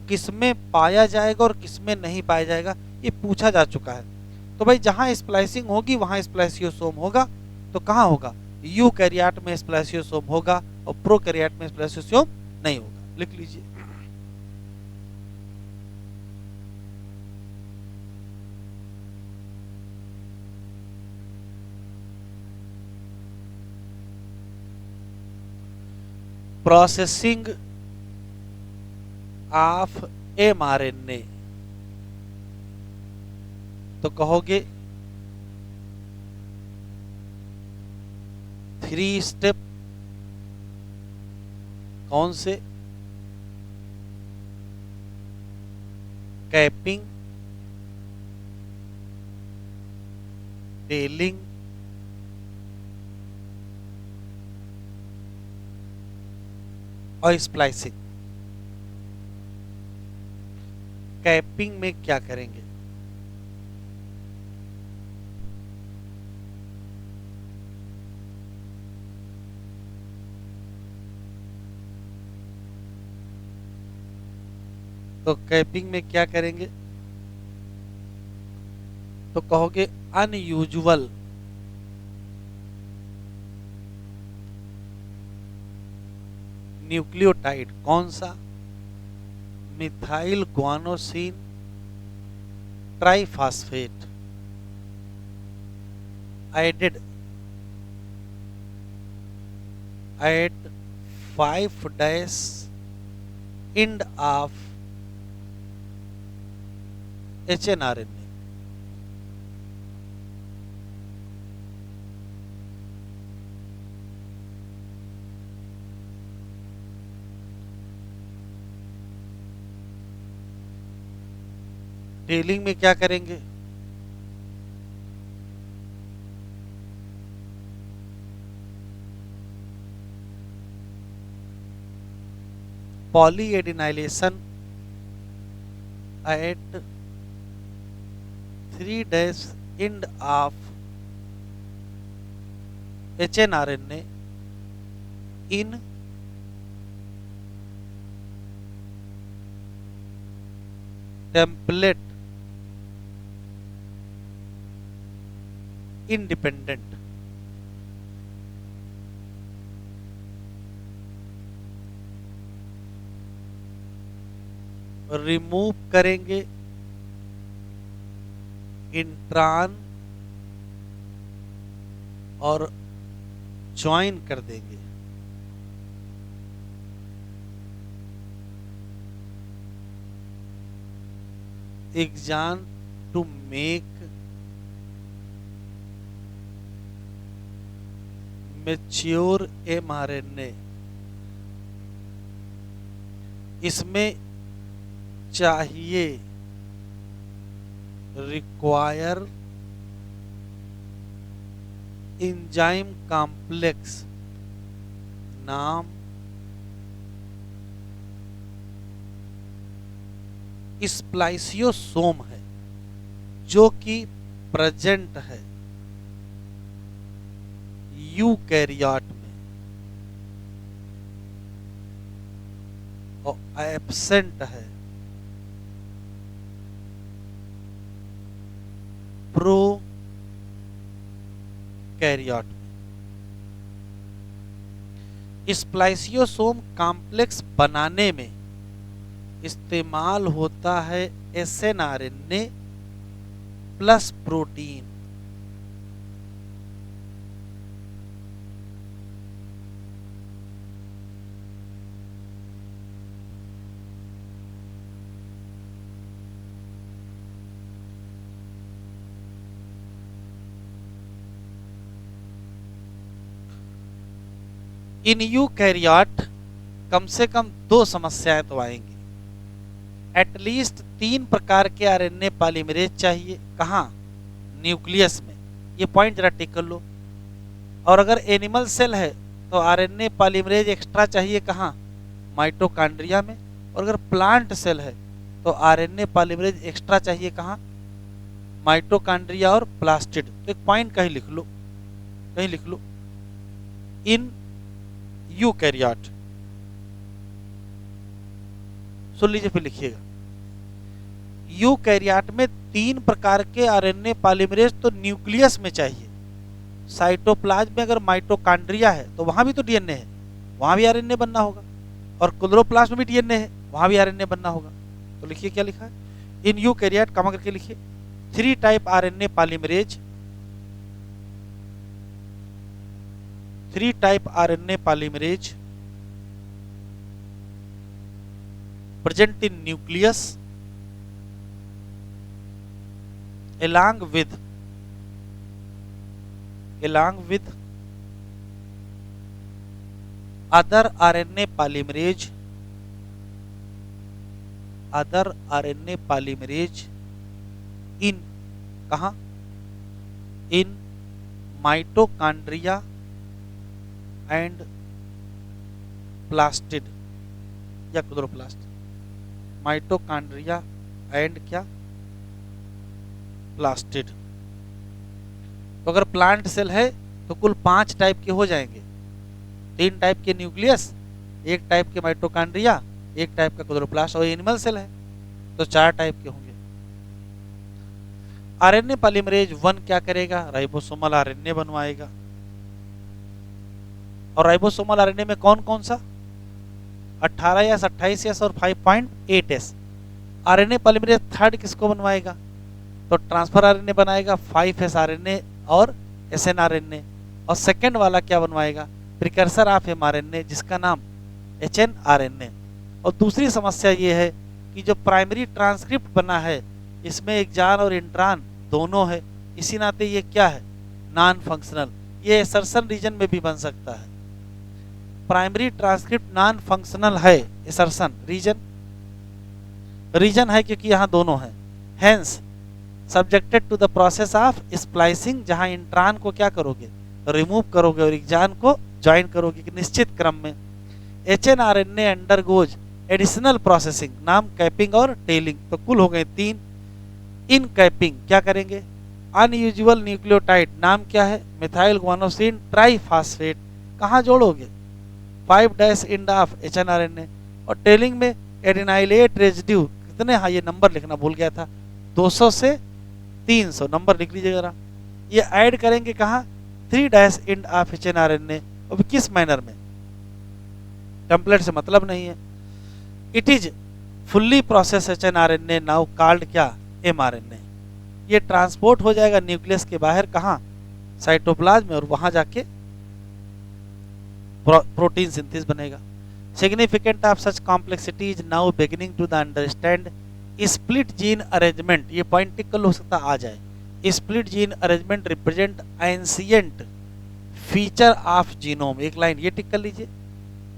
किसमें पाया जाएगा और किसमें नहीं पाया जाएगा, ये पूछा जा चुका है। तो भाई जहां स्प्लाइसिंग होगी वहां स्प्लाइसियोसोम होगा। तो कहां होगा, यूकैरियोट में स्प्लाइसियोसोम होगा और प्रोकैरियोट में स्प्लाइसियोसोम नहीं होगा। लिख लीजिए। प्रोसेसिंग ऑफ mRNA, तो कहोगे 3 स्टेप कौन से? कैपिंग, टेलिंग, और स्प्लाइसिंग। कैपिंग में क्या करेंगे? तो कैपिंग में क्या करेंगे? तो कहोगे अनयूजुअल न्यूक्लियोटाइड। कौन सा? Methyl guanosine triphosphate added at 5 days end of hnRNA। Tailing में क्या करेंगे? Polyadenylation at 3 days end of hnRNA in template independent। Remove करेंगे इंट्रान और ज्वाइन कर देंगे exons to make mature mRNA। इसमें चाहिए रिक्वायर एंजाइम कॉम्प्लेक्स नाम स्प्लाइसियोसोम है, जो कि प्रेजेंट है यूकैरियोट में और एब्सेंट है प्रोकैरियोट में। स्प्लाइसियोसोम कॉम्प्लेक्स बनाने में इस्तेमाल होता है एसएनआरएनए प्लस प्रोटीन। इन यूकैरियोट कम से कम 2 समस्याएं तो आएंगी। एटलीस्ट 3 प्रकार के आरएनए पॉलीमरेज चाहिए। कहाँ? न्यूक्लियस में। ये पॉइंट जरा टिक कर लो। और अगर एनिमल सेल है तो आरएनए पॉलीमरेज एक्स्ट्रा चाहिए। कहाँ? माइटोकॉन्ड्रिया में। और अगर प्लांट सेल है तो आरएनए पॉलीमरेज एक्स्ट्रा चाहिए। कहाँ? माइटोकॉन्ड्रिया और प्लास्टिड। तो एक पॉइंट कहीं लिख लो, कहीं लिख लो, इन यूकैरियोट। सुन लीजिए, फिर लिखिएगा। यूकैरियोट में 3 प्रकार के आरएनए पॉलीमरेज तो न्यूक्लियस में चाहिए। साइटोप्लाज्म में अगर माइटोकॉन्ड्रिया है तो वहां भी तो डीएनए है, वहां भी आरएनए बनना होगा। और क्लोरोप्लास्ट में भी डीएनए है, वहां भी आरएनए बनना होगा। तो लिखिए क्या लिखा है, इन यूकैरियोट कमा करके लिखिए 3 type RNA polymerase, 3 type RNA polymerase present in nucleus along with other RNA polymerase, other RNA polymerase in, कहाँ, इन माइटोकॉन्ड्रिया एंड प्लास्टिड या क्लोरोप्लास्ट, माइटोकॉन्ड्रिया एंड क्या, प्लास्टिड। तो अगर प्लांट सेल है तो कुल 5 टाइप के हो जाएंगे, 3 टाइप के न्यूक्लियस, 1 टाइप के माइटोकॉन्ड्रिया, 1 टाइप का क्लोरोप्लास्ट, और एनिमल सेल है तो 4 टाइप के होंगे। आरएनए पॉलीमरेज 1 क्या करेगा, राइबोसोमल आरएनए बनवाएगा। और राइबोसोमल आरएनए में कौन कौन सा, 18S, 28S और 5.8S। आरएनए पॉलीमरेज 3rd किसको बनवाएगा, तो ट्रांसफर आरएनए बनाएगा, 5S आरएनए और SN आरएनए। और सेकंड वाला क्या बनवाएगा, प्रिकर्सर ऑफ mRNA जिसका नाम HN आरएनए। और दूसरी समस्या ये है कि जो प्राइमरी ट्रांसक्रिप्ट बना है इसमें एक्जान और इंट्रान दोनों है, इसी नाते ये क्या है, नॉन फंक्शनल। ये एसर्शन रीजन में भी बन सकता है। प्राइमरी ट्रांसक्रिप्ट नॉन फंक्शनल है, एसर्शन रीजन है क्योंकि यहाँ दोनों है। Hence subjected to the process of splicing, जहाँ इंट्रान को क्या करोगे, रिमूव करोगे और एक्जान को ज्वाइन करोगे निश्चित क्रम में। HN RNA undergoes additional processing, नाम कैपिंग और टेलिंग। तो कुल हो गए 3। इन कैपिंग क्या करेंगे, अनयूजुअल न्यूक्लियोटाइड, नाम क्या है, मिथाइल गुआनोसिन ट्राइफॉस्फेट, कहाँ जोड़ोगे, 5' इंड ऑफ HN आरएनए। और टेलिंग में एडिनाइलेट रेजिड्यू, कितने, हाँ ये नंबर लिखना भूल गया था, 200 से 300 नंबर लिख लीजिए जरा। ये ऐड करेंगे कहाँ, 3' इंड ऑफ HN आरएनए। अब किस मैनर में, टेम्पलेट से मतलब नहीं है। It is fully process HN RNA now called क्या, mRNA। ये ट्रांसपोर्ट हो जाएगा न्यूक्लियस के बाहर, कहाँ, साइटोप्लाज्म में, और वहां जाके प्रोटीन सिंथेसिस बनेगा। Significant of such complexity is now beginning to the understand split gene arrangement. ये पॉइंट टिकल हो सकता आ जाए। Split gene arrangement represent ancient feature of genome, एक लाइन ये टिक कर लीजिए।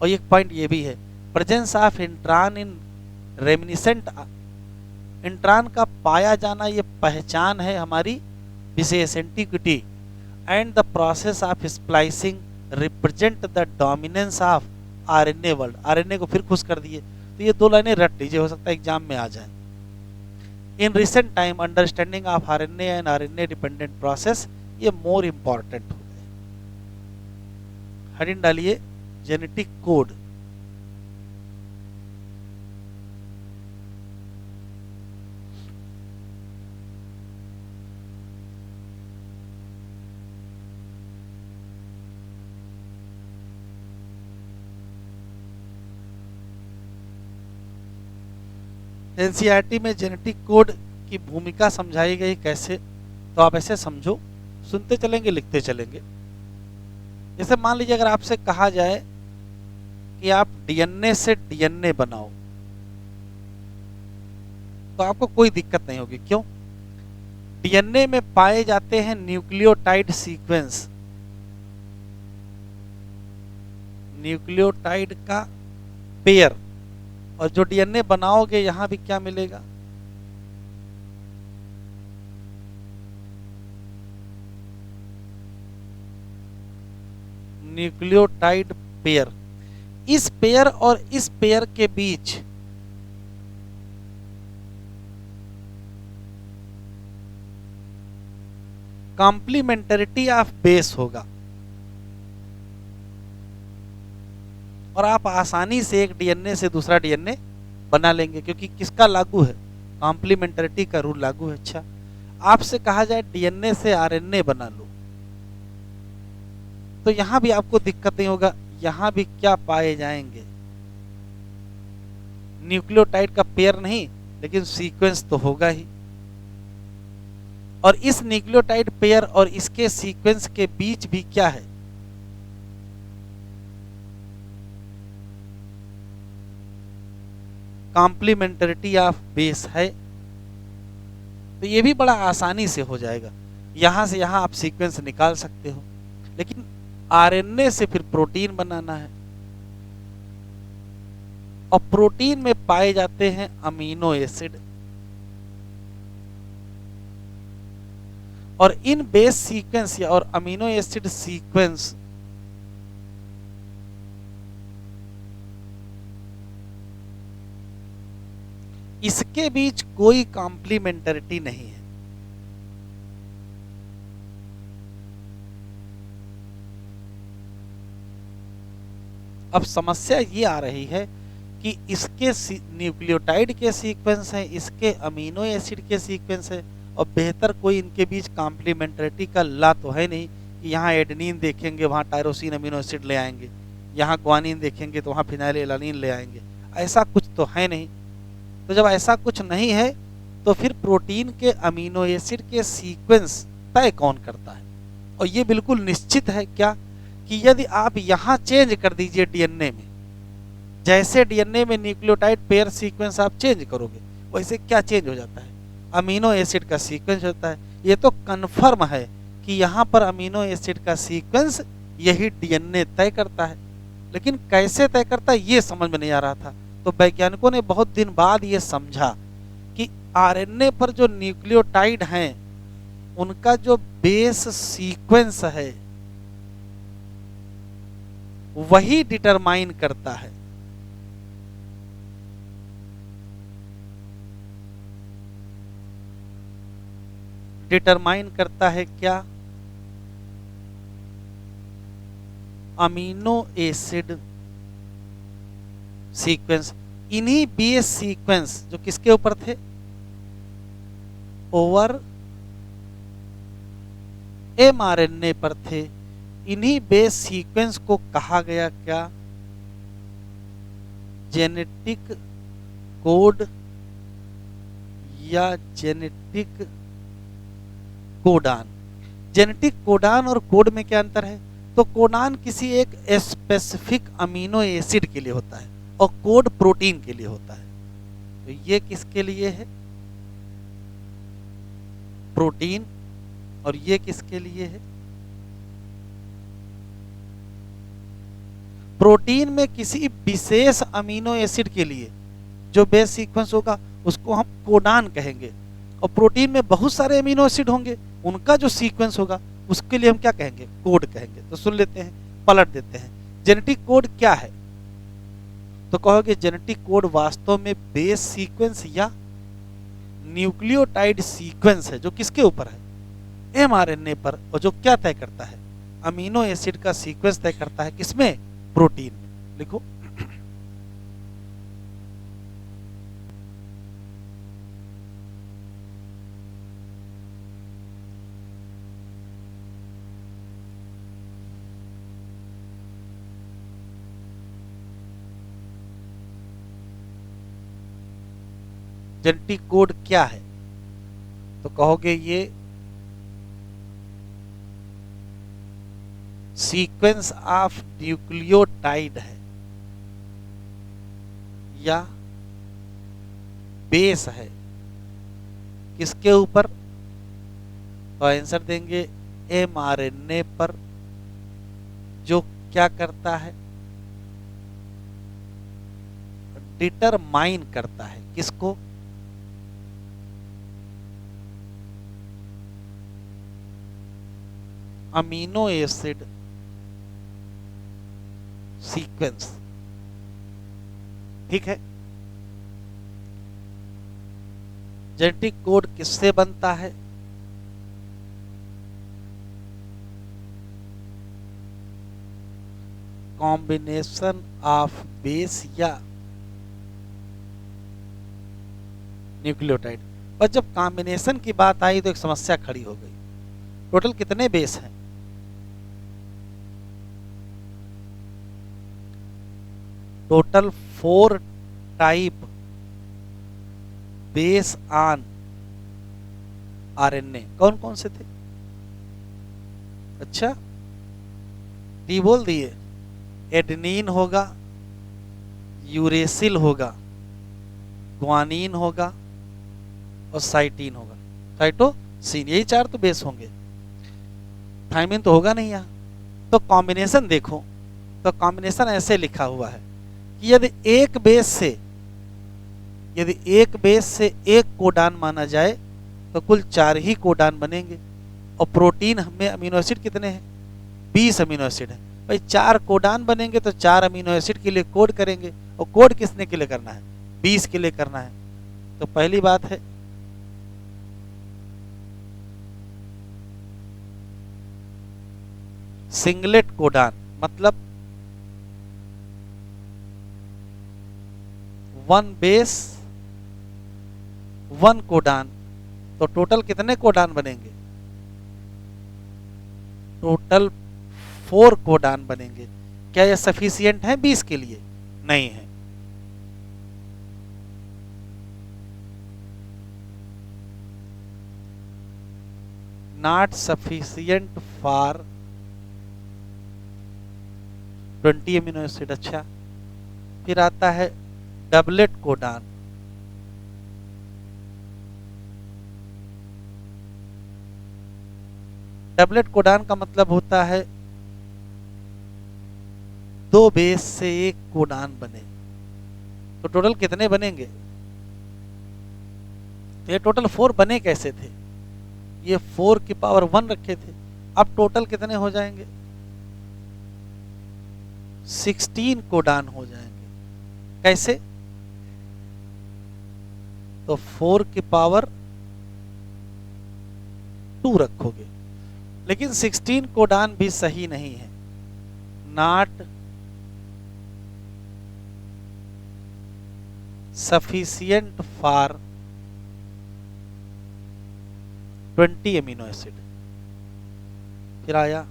और एक पॉइंट ये भी है, presence of intron in reminiscent, intron का पाया जाना ये पहचान है हमारी विशेष antiquity. And the process of splicing represent the dominance of RNA world. RNA को फिर खुश कर दिए, तो ये 2 लाइनें रट लीजिए, हो सकता है एग्जाम में आ जाए। In recent time understanding of RNA and RNA dependent process, ये मोर इंपॉर्टेंट हो गए। हेडिंग डालिए जेनेटिक कोड। एनसीईआरटी में जेनेटिक कोड की भूमिका समझाई गई कैसे, तो आप ऐसे समझो, सुनते चलेंगे लिखते चलेंगे। जैसे मान लीजिए अगर आपसे कहा जाए कि आप डीएनए से डीएनए बनाओ, तो आपको कोई दिक्कत नहीं होगी। क्यों, डीएनए में पाए जाते हैं न्यूक्लियोटाइड सीक्वेंस, न्यूक्लियोटाइड का पेयर। और जो डीएनए बनाओगे यहां भी क्या मिलेगा, न्यूक्लियोटाइड पेयर। इस पेयर और इस पेयर के बीच कॉम्प्लीमेंटरिटी ऑफ बेस होगा, और आप आसानी से एक डीएनए से दूसरा डीएनए बना लेंगे, क्योंकि किसका लागू है, कॉम्प्लीमेंटरिटी का रूल लागू है। अच्छा, आपसे कहा जाए डीएनए से आरएनए बना लो, तो यहां भी आपको दिक्कत नहीं होगा। यहां भी क्या पाए जाएंगे, न्यूक्लियोटाइड का पेयर नहीं, लेकिन सीक्वेंस तो होगा ही। और इस न्यूक्लियोटाइड पेयर और इसके सीक्वेंस के बीच भी क्या है, कॉम्प्लीमेंटरिटी ऑफ बेस है। तो ये भी बड़ा आसानी से हो जाएगा, यहां से यहां आप सीक्वेंस निकाल सकते हो। लेकिन आरएनए से फिर प्रोटीन बनाना है, और प्रोटीन में पाए जाते हैं अमीनो एसिड। और इन बेस सीक्वेंस या और अमीनो एसिड सीक्वेंस इसके बीच कोई कॉम्प्लीमेंटरिटी नहीं है। अब समस्या ये आ रही है कि इसके न्यूक्लियोटाइड के सीक्वेंस हैं, इसके अमीनो एसिड के सीक्वेंस है, और बेहतर कोई इनके बीच कॉम्प्लीमेंटरिटी का ला तो है नहीं कि यहाँ एडेनिन देखेंगे वहाँ टायरोसिन अमीनो एसिड ले आएंगे, यहाँ ग्वानिन देखेंगे तो वहाँ फिनाइल एलानिन ले आएंगे, ऐसा कुछ तो है नहीं। तो जब ऐसा कुछ नहीं है तो फिर प्रोटीन के अमीनो एसिड के सीक्वेंस तय कौन करता है? और ये बिल्कुल निश्चित है क्या कि यदि आप यहाँ चेंज कर दीजिए डीएनए में, जैसे डीएनए में न्यूक्लियोटाइड पेयर सीक्वेंस आप चेंज करोगे वैसे क्या चेंज हो जाता है? अमीनो एसिड का सीक्वेंस होता है। ये तो कन्फर्म है कि यहाँ पर अमीनो एसिड का सीक्वेंस यही डीएनए तय करता है, लेकिन कैसे तय करता है ये समझ में नहीं आ रहा था। तो वैज्ञानिकों ने बहुत दिन बाद ये समझा कि आरएनए पर जो न्यूक्लियोटाइड हैं उनका जो बेस सीक्वेंस है वही डिटरमाइन करता है क्या? Amino acid sequence. इन्हीं बेस सीक्वेंस जो किसके ऊपर थे? ओवर एमआरएनए पर थे। इन्हीं बेस सीक्वेंस को कहा गया क्या? जेनेटिक कोड या जेनेटिक कोडान। जेनेटिक कोडान और कोड में क्या अंतर है? तो कोडान किसी एक स्पेसिफिक अमीनो एसिड के लिए होता है और कोड प्रोटीन के लिए होता है। तो ये किसके लिए है? प्रोटीन। और ये किसके लिए है? प्रोटीन में किसी विशेष अमीनो एसिड के लिए जो बेस सीक्वेंस होगा उसको हम कोडान कहेंगे, और प्रोटीन में बहुत सारे अमीनो एसिड होंगे उनका जो सीक्वेंस होगा उसके लिए हम क्या कहेंगे? कोड कहेंगे। तो सुन लेते हैं, पलट देते हैं। जेनेटिक कोड क्या है? तो कहोगे जेनेटिक कोड वास्तव में बेस सीक्वेंस या न्यूक्लियोटाइड सीक्वेंस है जो किसके ऊपर है? एमआरएनए पर, और जो क्या तय करता है? अमीनो एसिड का सीक्वेंस तय करता है किसमें? प्रोटीन में। लिखो जेनेटिक कोड क्या है? तो कहोगे ये सीक्वेंस ऑफ न्यूक्लियोटाइड है या बेस है किसके ऊपर? तो आंसर देंगे एमआरएनए पर, जो क्या करता है? डिटरमाइन करता है किसको? Amino acid sequence. ठीक है। जेनेटिक कोड किससे बनता है? कॉम्बिनेशन ऑफ बेस या न्यूक्लियोटाइड। पर जब कॉम्बिनेशन की बात आई तो एक समस्या खड़ी हो गई। टोटल कितने बेस हैं? Total 4 type base on RNA. कौन कौन से थे? अच्छा, डी बोल दिए। एडेनिन होगा, यूरेसिल होगा, ग्वानिन होगा और साइटीन होगा। साइटोसिन, यही 4 तो बेस होंगे। थायमिन तो होगा नहीं यहाँ। तो कॉम्बिनेशन देखो, तो कॉम्बिनेशन ऐसे लिखा हुआ है कि यदि एक बेस से एक कोडान माना जाए तो कुल 4 ही कोडान बनेंगे। और प्रोटीन में अमीनो एसिड कितने हैं? 20 अमीनो एसिड है। भाई 4 कोडान बनेंगे तो 4 अमीनो एसिड के लिए कोड करेंगे, और कोड किसने के लिए करना है? 20 के लिए करना है। तो पहली बात है सिंगलेट कोडान, मतलब 1 बेस 1 कोडान। तो टोटल कितने कोडान बनेंगे? टोटल 4 कोडान बनेंगे। क्या यह सफिशियंट है 20 के लिए? नहीं है। Not sufficient for 20 amino acid. अच्छा, फिर आता है डबलेट कोडान। डबलेट कोडान का मतलब होता है 2 बेस से एक कोडान बने। तो टोटल कितने बनेंगे? तो ये टोटल 4 बने कैसे थे? ये 4 की पावर 1 रखे थे। अब टोटल कितने हो जाएंगे? 16 कोडान हो जाएंगे। कैसे? तो 4 की पावर 2 रखोगे। लेकिन 16 कोडान भी सही नहीं है। Not sufficient for 20 amino acid. फिर आया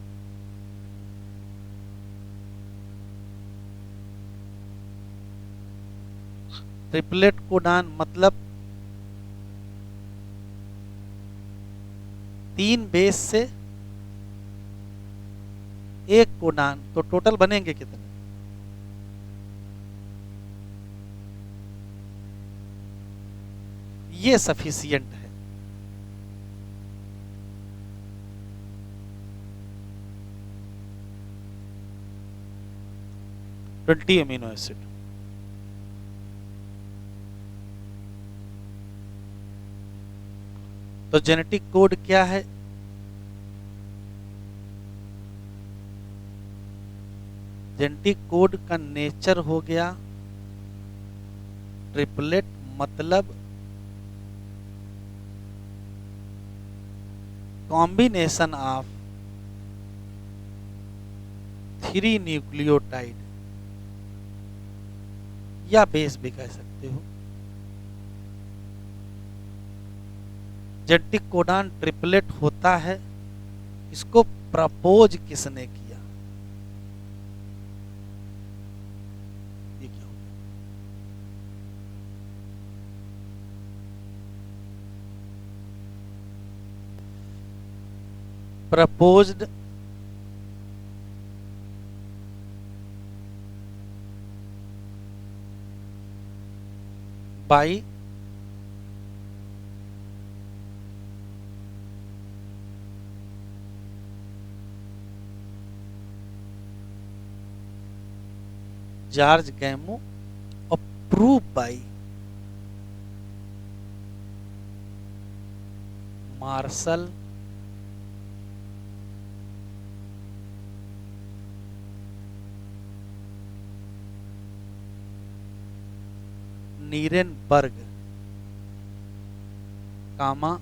ट्रिपलेट कोडान, मतलब 3 बेस से एक कोडान। तो टोटल बनेंगे कितने? ये सफिशियंट है। Twenty amino acid. तो जेनेटिक कोड क्या है? जेनेटिक कोड का नेचर हो गया ट्रिपलेट, मतलब कॉम्बिनेशन ऑफ 3 न्यूक्लियोटाइड, या बेस भी कह सकते हो। जेनेटिक कोडान ट्रिपलेट होता है। इसको प्रपोज किसने किया? ये क्या हो गया? प्रपोज्ड बाई जॉर्ज गैमो और प्रूव बाई मार्शल नीरेनबर्ग, कामा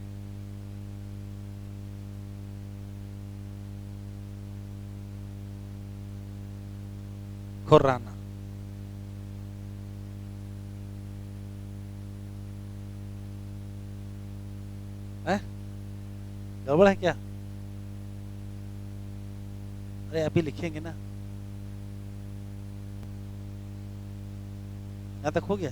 खुराना। गड़बड़ है क्या? अरे अभी लिखेंगे ना। यहां तक हो गया?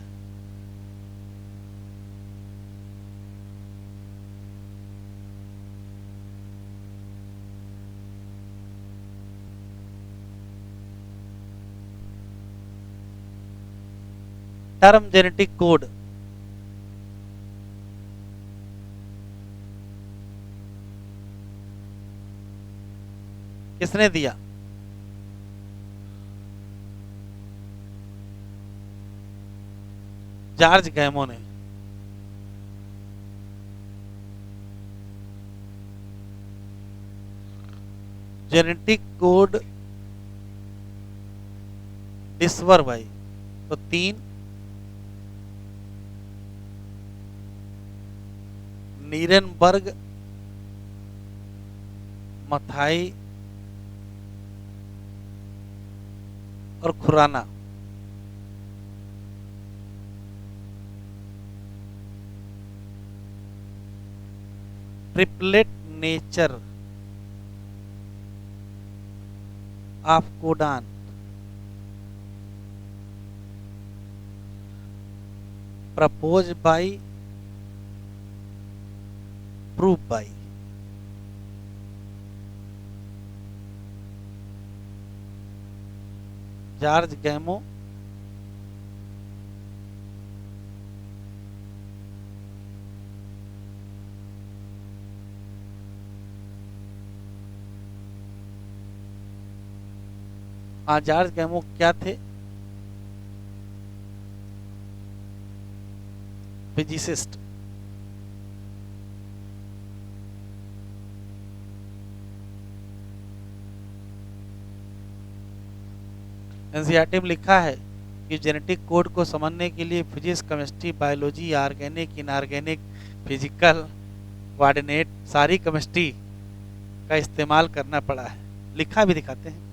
टर्म जेनेटिक कोड किसने दिया? जॉर्ज गैमो ने। जेनेटिक कोड डिस्वर बाई, तो 3 नीरेनबर्ग, मथाई और Khorana. Triplet nature of codon, propose by, prove by. George Gamow, George Gamow क्या थे? फिजिसिस्ट। एनसीईआरटी में लिखा है कि जेनेटिक कोड को समझने के लिए physics, chemistry, biology, organic, inorganic, physical coordinate, सारी केमिस्ट्री का इस्तेमाल करना पड़ा है। लिखा भी दिखाते हैं।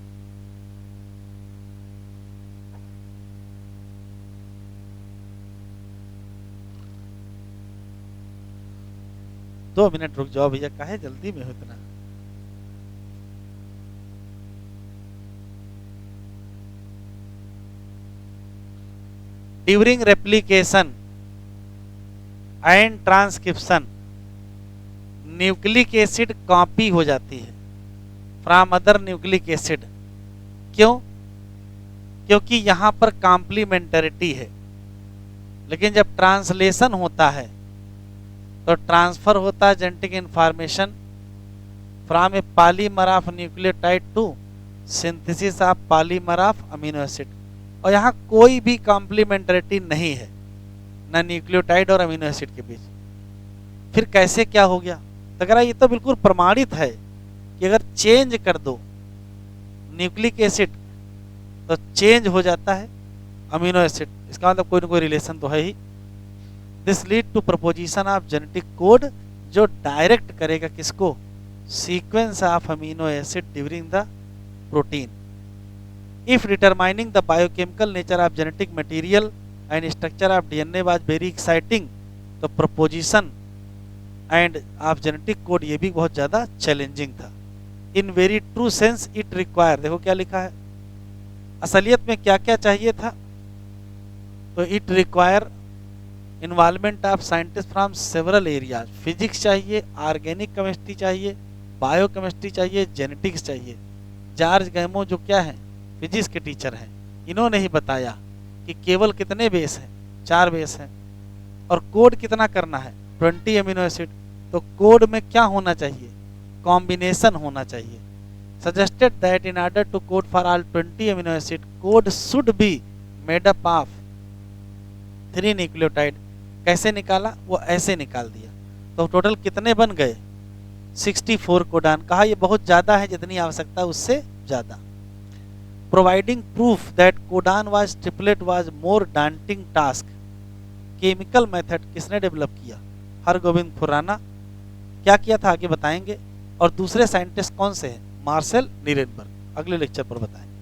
दो मिनट रुक जाओ भैया, काहे जल्दी में हो इतना। During replication and transcription nucleic acid copy हो जाती है फ्रॉम अदर न्यूक्लिक एसिड। क्यों? क्योंकि यहां पर कॉम्प्लीमेंटरिटी है। लेकिन जब ट्रांसलेशन होता है तो ट्रांसफर होता है genetic information from a polymer of nucleotide to synthesis of polymer of amino acid. और यहाँ कोई भी कॉम्प्लीमेंटरिटी नहीं है, ना न्यूक्लियोटाइड और अमीनो एसिड के बीच। फिर कैसे क्या हो गया? तो अगर ये तो बिल्कुल प्रमाणित है कि अगर चेंज कर दो न्यूक्लिक एसिड तो चेंज हो जाता है अमीनो एसिड। इसका मतलब कोई ना कोई रिलेशन तो है ही। This lead to proposition of genetic code, जो डायरेक्ट करेगा किसको? Sequence of amino acid during the protein. If determining the biochemical nature of genetic material and structure of DNA was very exciting, तो proposition and of genetic code ये भी बहुत ज़्यादा challenging था। In very true sense it require, देखो क्या लिखा है, असलियत में क्या क्या चाहिए था? तो it require involvement of scientist from several areas. Physics चाहिए, ऑर्गेनिक केमिस्ट्री चाहिए, बायो केमिस्ट्री चाहिए, जेनेटिक्स चाहिए। जॉर्ज गैमो जो क्या है, फिजिक्स के टीचर हैं, इन्होंने ही बताया कि केवल कितने बेस हैं? 4 बेस हैं। और कोड कितना करना है? 20 अमीनो एसिड। तो कोड में क्या होना चाहिए? कॉम्बिनेशन होना चाहिए। Suggested that in order to code for all 20 amino acid, code should be made up of 3 nucleotide. कैसे निकाला? वो ऐसे निकाल दिया। तो टोटल कितने बन गए? 64 कोडान। कहा ये बहुत ज़्यादा है, जितनी आवश्यकता उससे ज़्यादा। Providing proof that codon was triplet was more daunting task. Chemical method किसने डेवलप किया? हरगोविंद खुराना। क्या किया था आगे बताएंगे। और दूसरे साइंटिस्ट कौन से हैं? मार्सेल नीरेनबर्ग। अगले लेक्चर पर बताएंगे।